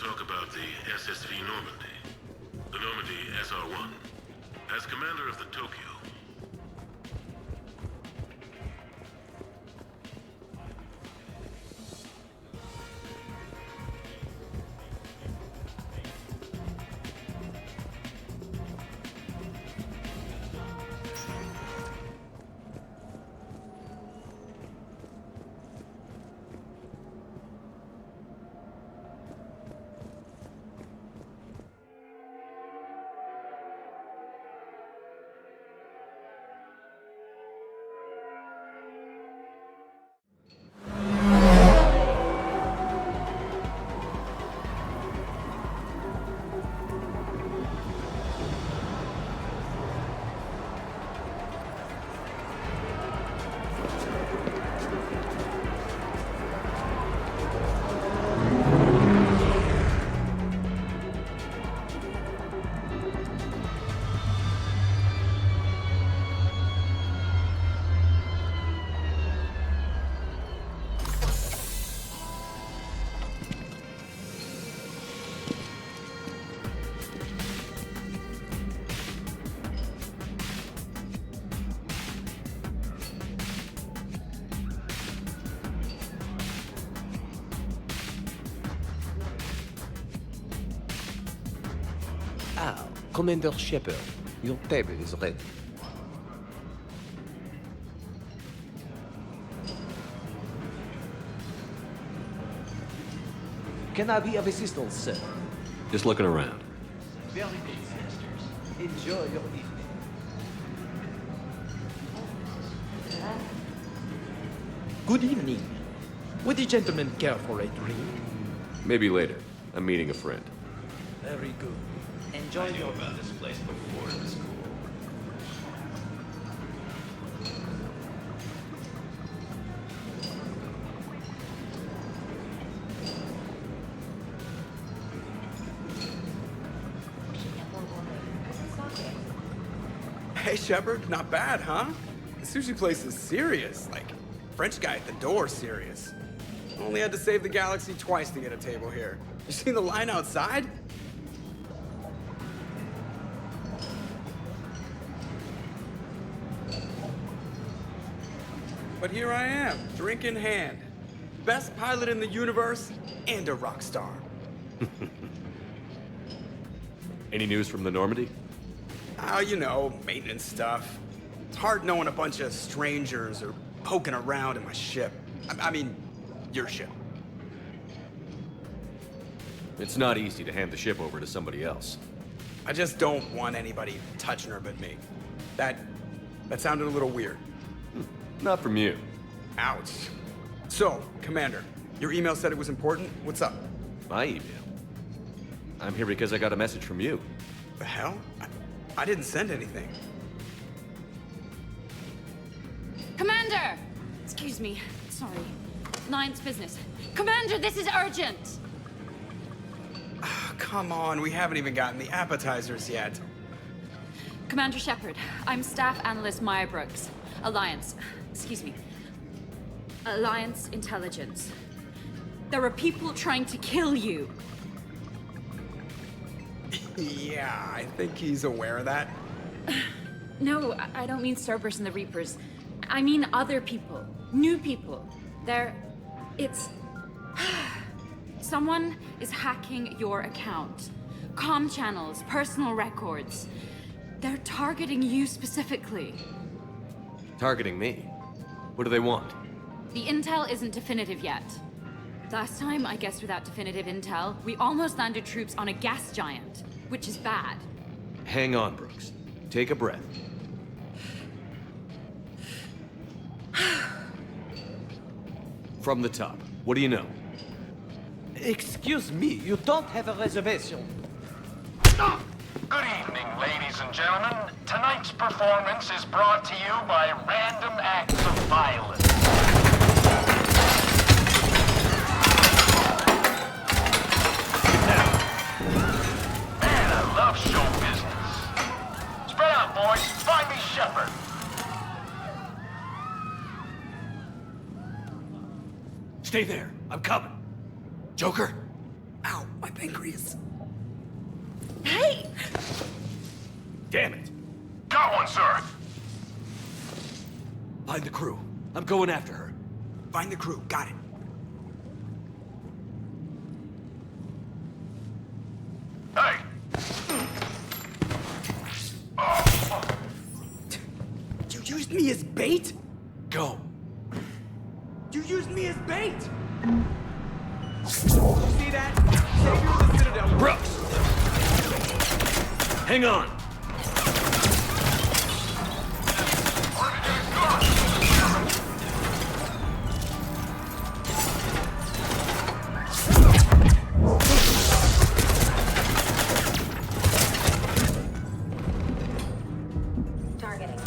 talk about the SSV Normandy. The Normandy SR-1. As commander of the Tokyo, Commander Shepard, your table is ready. Can I be of assistance, sir? Just looking around. Very good, sisters. Enjoy your evening. Good evening. Would the gentleman care for a drink? Maybe later. I'm meeting a friend. Very good. Enjoy your about this place before it was cool. Hey, Shepard, not bad, huh? The sushi place is serious. Like, French guy at the door serious. Only had to save the galaxy twice to get a table here. You seen the line outside? But here I am, drink in hand. Best pilot in the universe and a rock star. Any news from the Normandy? Oh, you know, maintenance stuff. It's hard knowing a bunch of strangers or poking around in my ship. I mean, your ship. It's not easy to hand the ship over to somebody else. I just don't want anybody touching her but me. That sounded a little weird. Not from you. Ouch. So, Commander, your email said it was important. What's up? My email? I'm here because I got a message from you. The hell? I didn't send anything. Commander! Excuse me. Sorry. Alliance business. Commander, this is urgent! Oh, come on, we haven't even gotten the appetizers yet. Commander Shepard, I'm Staff Analyst Maya Brooks. Alliance. Excuse me. Alliance Intelligence. There are people trying to kill you. Yeah, I think he's aware of that. No, I don't mean Cerberus and the Reapers. I mean other people. New people. It's... Someone is hacking your account. Comm channels, personal records. They're targeting you specifically. Targeting me? What do they want? The intel isn't definitive yet. Last time, I guess without definitive intel, we almost landed troops on a gas giant, which is bad. Hang on, Brooks. Take a breath. From the top, what do you know? Excuse me, you don't have a reservation. Good evening, ladies and gentlemen. Tonight's performance is brought to you by random acts of violence. Man, I love show business. Spread out, boys. Find me Shepard. Stay there. I'm coming. Joker? Ow. My pancreas. Hey! Damn it! Got one, sir! Find the crew. I'm going after her. Find the crew. Got it. Hey! You used me as bait? Go. You used me as bait! Did you see that? Savior of the Citadel. Brooks! Hang on! Targeting.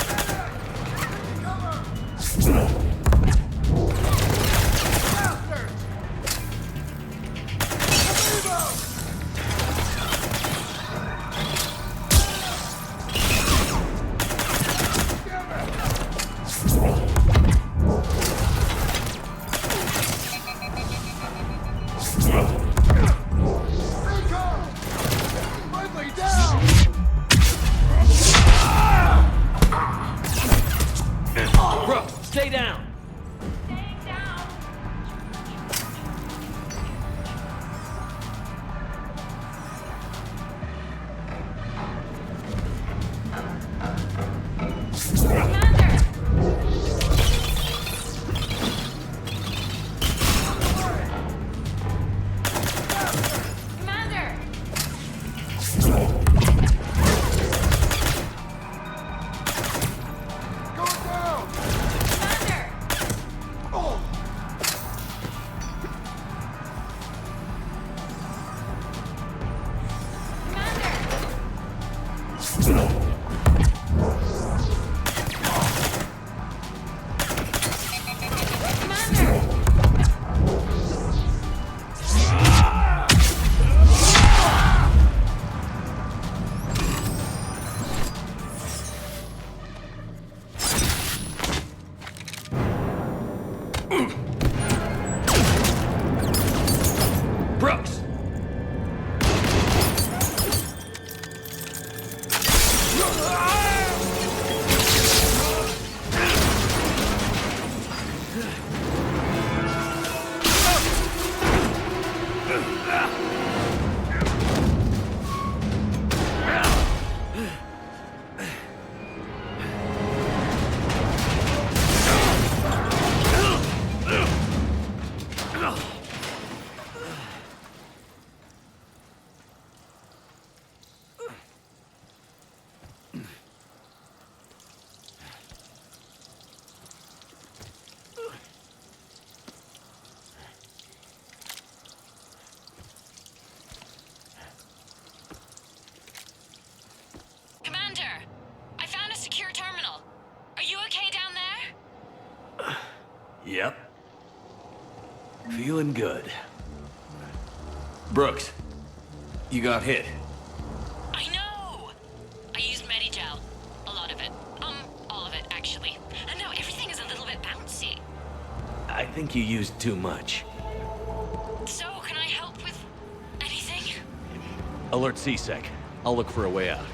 Brooks, stay down! Brooks! Commander, I found a secure terminal. Are you okay down there? Yep. Feeling good. Brooks, you got hit. I know! I used Medigel. A lot of it. All of it, actually. And now everything is a little bit bouncy. I think you used too much. So, can I help with anything? Alert CSEC. I'll look for a way out.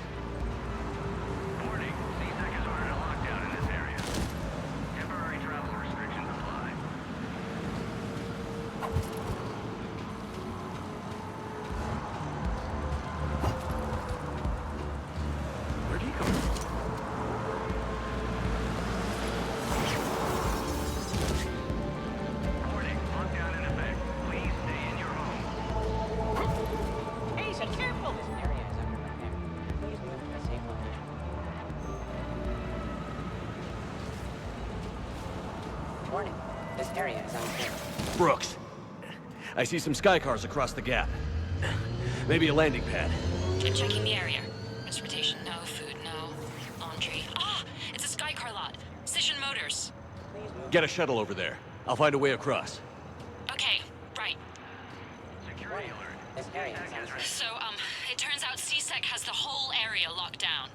Hey, so careful! This area is under repair. Please move to a safe location. Warning. This area is unclear. Brooks, I see some sky cars across the gap. Maybe a landing pad. I'm checking the area. Transportation, no. Food, no. Laundry. Ah! It's a sky car lot. Station Motors. Get a shuttle over there. I'll find a way across. Okay, right. Security alert. This area is unclear. So, it turns out CSEC has the whole area locked down.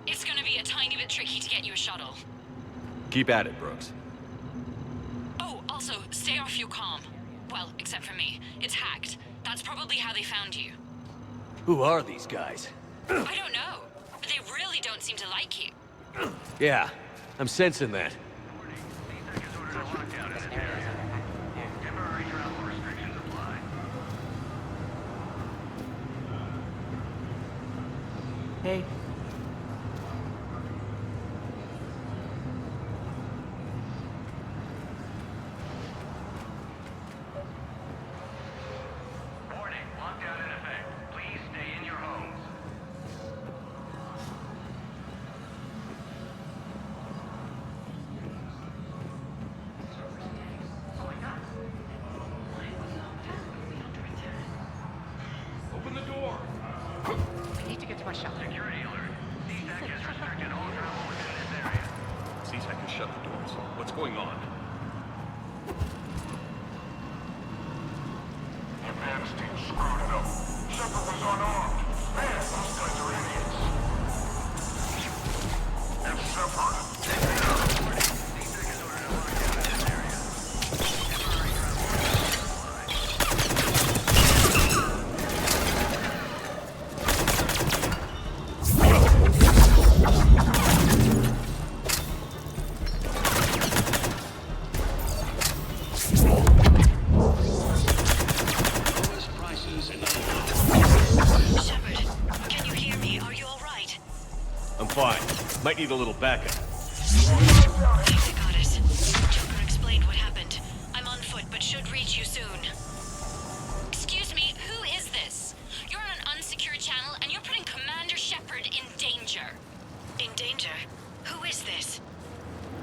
It's gonna be a tiny bit tricky to get you a shuttle. Keep at it, Brooks. Oh, also, stay off your comm. Well, except for me. It's hacked. That's probably how they found you. Who are these guys? I don't know. They really don't seem to like you. Yeah, I'm sensing that. Hey. Warning, lockdown in effect. Please stay in your homes. Open the door! We need to get to our shelter. Security alert. CSAC has restricted all travel within this area. CSAC has shut the doors. What's going on? Advance team screwed it up. Shepard was unarmed. Man, those guys are idiots. It's Shepard. CSAC has ordered a lockdown in this area. Temporary travel Shepard, can you hear me? Are you alright? I'm fine. Might need a little backup. Thanks, I got it. Joker explained what happened. I'm on foot, but should reach you soon. Excuse me, who is this? You're on an unsecured channel, and you're putting Commander Shepard in danger. In danger? Who is this?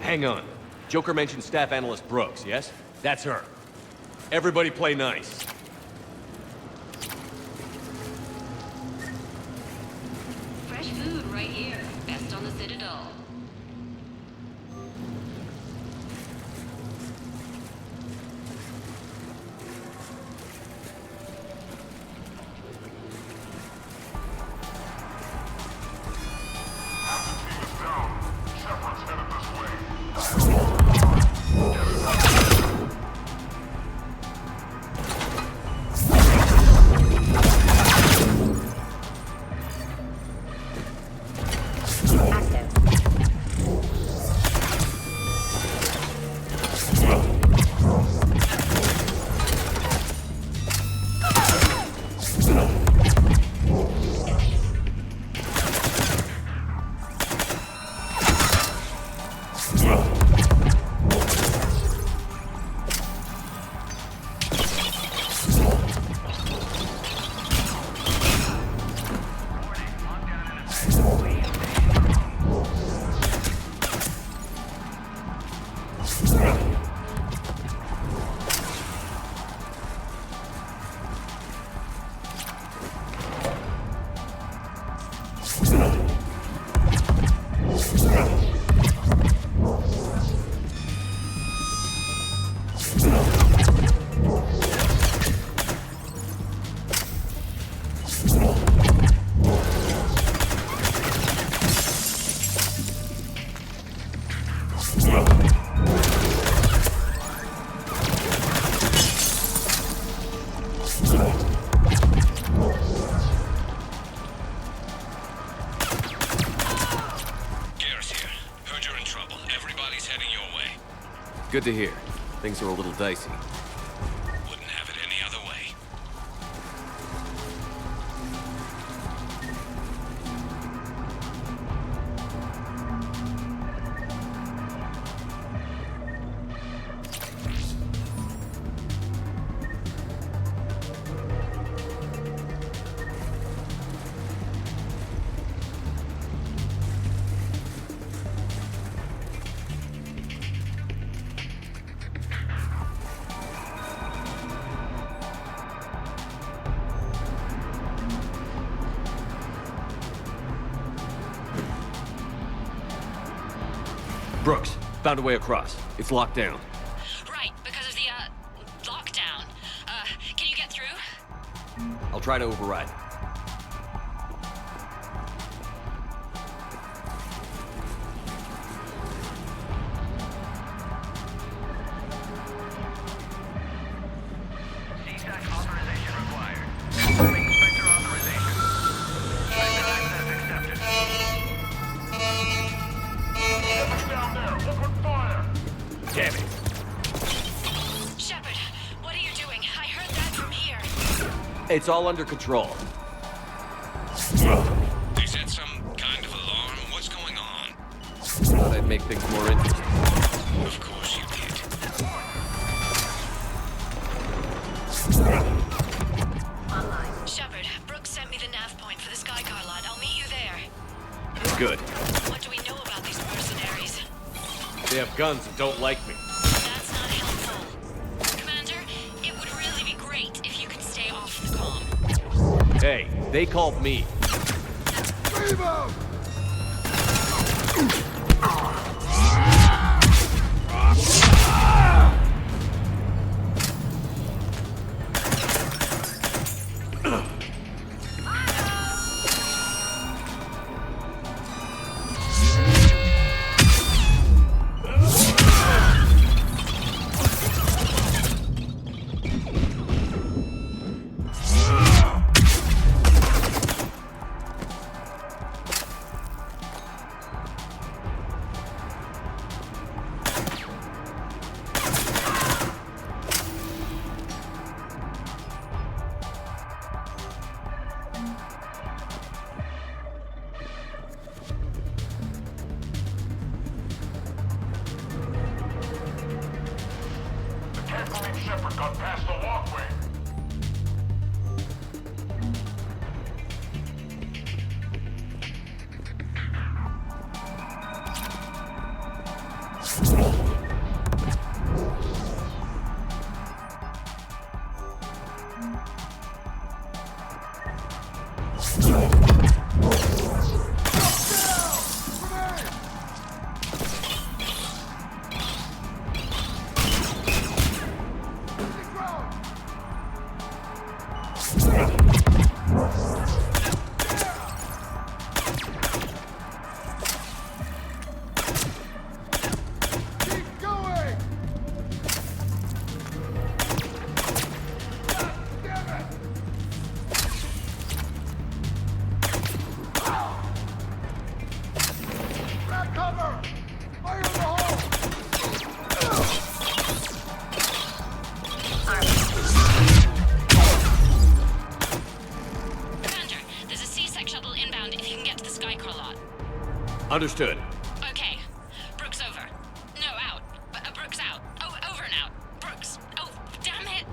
Hang on. Joker mentioned Staff Analyst Brooks, yes? That's her. Everybody play nice. Fresh food right here. Best on the Citadel. Shepard's headed this way. Good to hear. Things are a little dicey. Wouldn't have it any other way. Brooks, found a way across. It's locked down. Right, because of the, lockdown. Can you get through? I'll try to override. CSAC authorization required. It's all under control. They set some kind of alarm. What's going on? Thought I'd make things more interesting. Of course you did. Shepard, Brooks sent me the nav point for the Skycar lot. I'll meet you there. Good. What do we know about these mercenaries? They have guns and don't like me. That's not helpful. Commander, it would really be great if you could stay off the comm. Hey, they called me. Leave him! Can't believe Shepard got past the walkway. Understood. Okay. Brooks over. No, out. Brooks out. Oh, over and out. Brooks. Oh, damn it.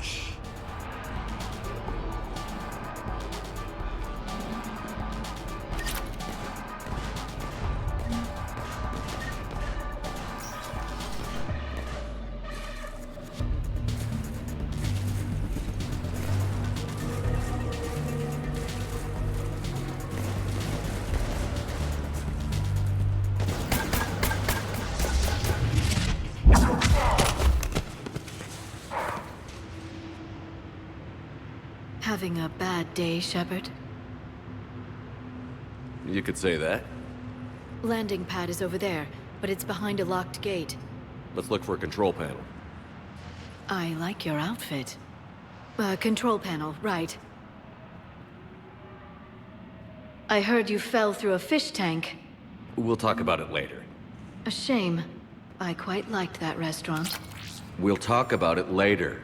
Having a bad day, Shepard? You could say that. Landing pad is over there, but it's behind a locked gate. Let's look for a control panel. I like your outfit. Control panel, right. I heard you fell through a fish tank. We'll talk about it later. A shame. I quite liked that restaurant. We'll talk about it later.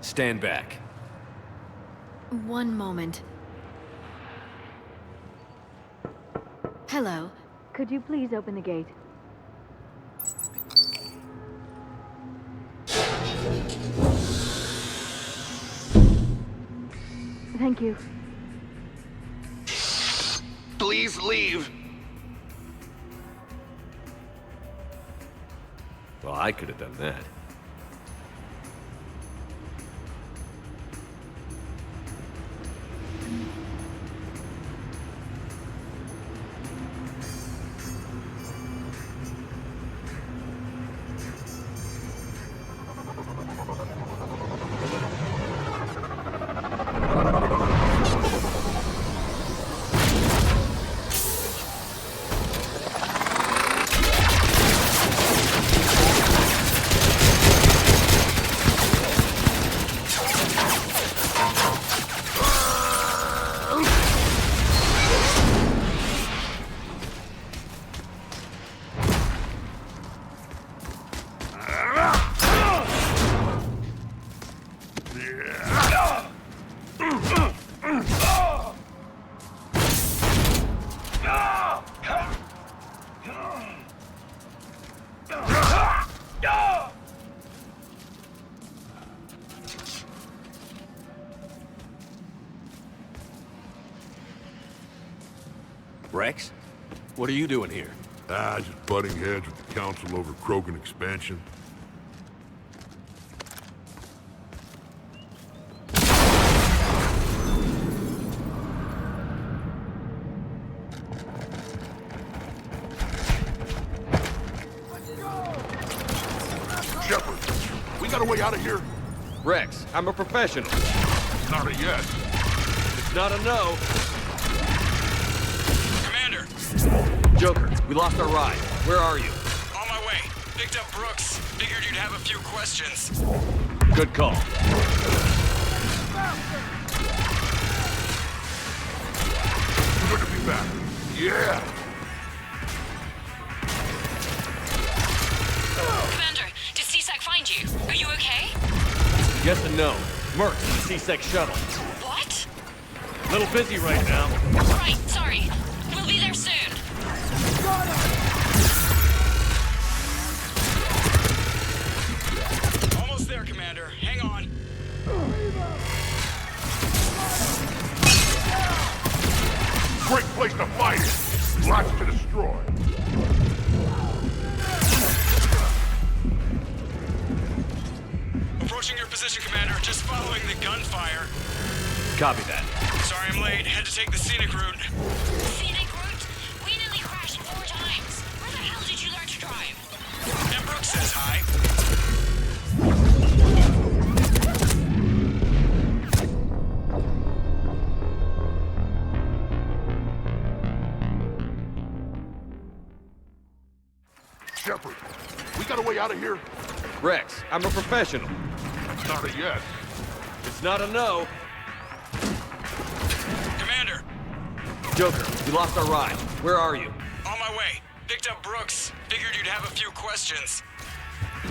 Stand back. One moment. Hello. Could you please open the gate? Thank you. Please leave. Well, I could have done that. Rex? What are you doing here? Just butting heads with the Council over Krogan expansion. Shepard, we got a way out of here? Rex, I'm a professional. Not a yes. It's not a no. Commander! Joker, we lost our ride. Where are you? On my way. Picked up Brooks. Figured you'd have a few questions. Good call. Good to be back. Yeah! Commander, did CSAC find you? Are you okay? Yes and no. Mercs in the C-Sec shuttle. What? Little busy right now. Right, sorry. We'll be there soon. Almost there, Commander. Hang on. Great place to fight it. Lots to destroy. Approaching your position, Commander. Just following the gunfire. Copy that. Sorry I'm late. Had to take the scenic route. Scenic route? We nearly crashed 4 times. Where the hell did you learn to drive? And Brooks says hi. Shepard, we got a way out of here? Rex, I'm a professional. Not a yes. It's not a no. Commander! Joker, we lost our ride. Where are you? On my way. Picked up Brooks. Figured you'd have a few questions.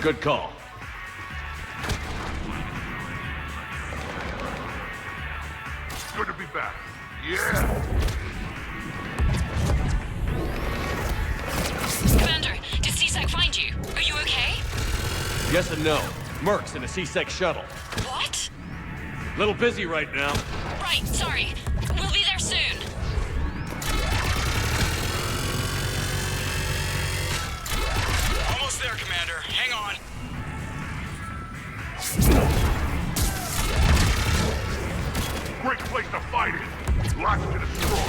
Good call. Good to be back. Yeah! Commander, did CSAC find you? Are you okay? Yes and no. Mercs in a C-Sec shuttle. What? Little busy right now. Right, sorry. We'll be there soon. Almost there, Commander. Hang on. Great place to fight it. Lots to destroy.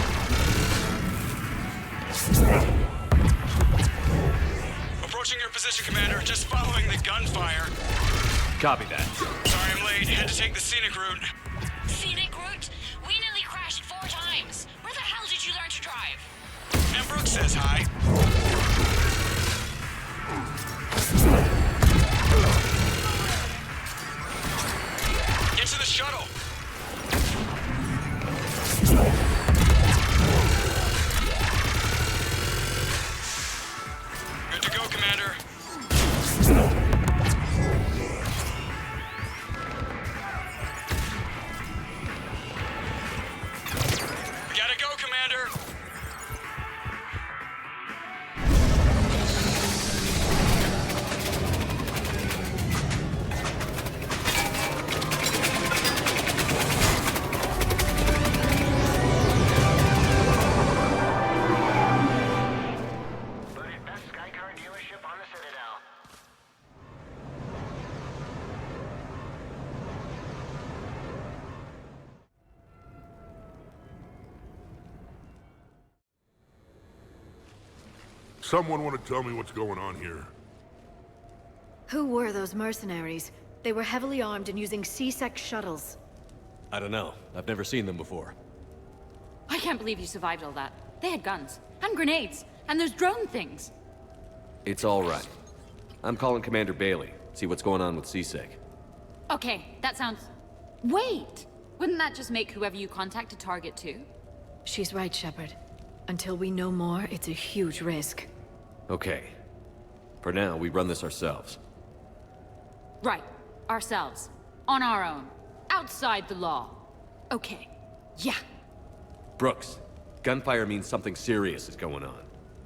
Approaching your position, Commander. Just following the gunfire. Copy that. Sorry I'm late. Had to take the scenic route. Scenic route? We nearly crashed 4 times. Where the hell did you learn to drive? And Brooks says hi. Get to the shuttle. Good to go, Commander. Gotta go, Commander. someone want to tell me what's going on here? Who were those mercenaries? They were heavily armed and using C-Sec shuttles. I don't know. I've never seen them before. I can't believe you survived all that. They had guns, and grenades, and those drone things. It's all right. I'm calling Commander Bailey. See what's going on with C-Sec. Okay, that sounds... Wait! Wouldn't that just make whoever you contact a target too? She's right, Shepard. Until we know more, it's a huge risk. Okay. For now, we run this ourselves. Right. Ourselves. On our own. Outside the law. Okay. Yeah. Brooks, gunfire means something serious is going on.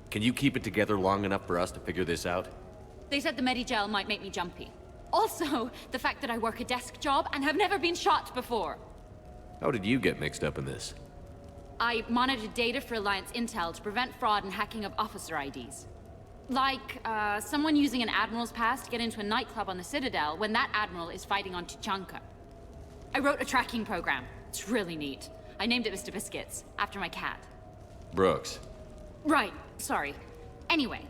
Can you keep it together long enough for us to figure this out? They said the Medigel might make me jumpy. Also, the fact that I work a desk job and have never been shot before. How did you get mixed up in this? I monitored data for Alliance intel to prevent fraud and hacking of officer IDs. Like, someone using an Admiral's pass to get into a nightclub on the Citadel when that Admiral is fighting on Tuchanka. I wrote a tracking program. It's really neat. I named it Mr. Biscuits, after my cat. Brooks. Right, sorry. Anyway,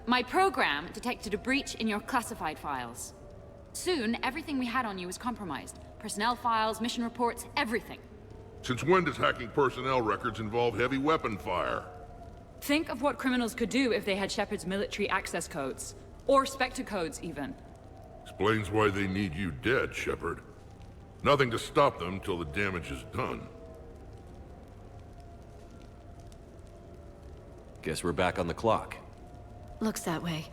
my program detected a breach in your classified files. Soon, everything we had on you was compromised. Personnel files, mission reports, everything. Since when does hacking personnel records involve heavy weapon fire? Think of what criminals could do if they had Shepard's military access codes. Or Spectre codes, even. Explains why they need you dead, Shepard. Nothing to stop them till the damage is done. Guess we're back on the clock. Looks that way.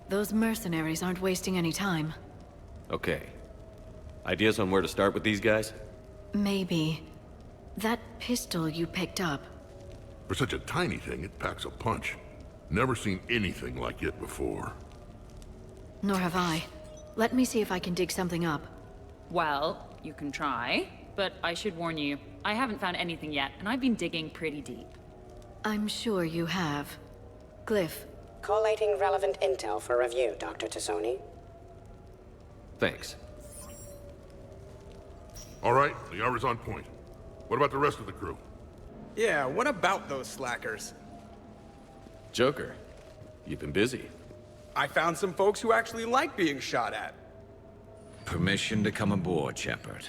Those mercenaries aren't wasting any time. Okay. Ideas on where to start with these guys? Maybe. That pistol you picked up. For such a tiny thing, it packs a punch. Never seen anything like it before. Nor have I. Let me see if I can dig something up. Well, you can try, but I should warn you, I haven't found anything yet, and I've been digging pretty deep. I'm sure you have. Glyph. Collating relevant intel for review, Dr. Tassoni. Thanks. All right, the hour's on point. What about the rest of the crew? Yeah, what about those slackers? Joker, you've been busy. I found some folks who actually like being shot at. Permission to come aboard, Shepard.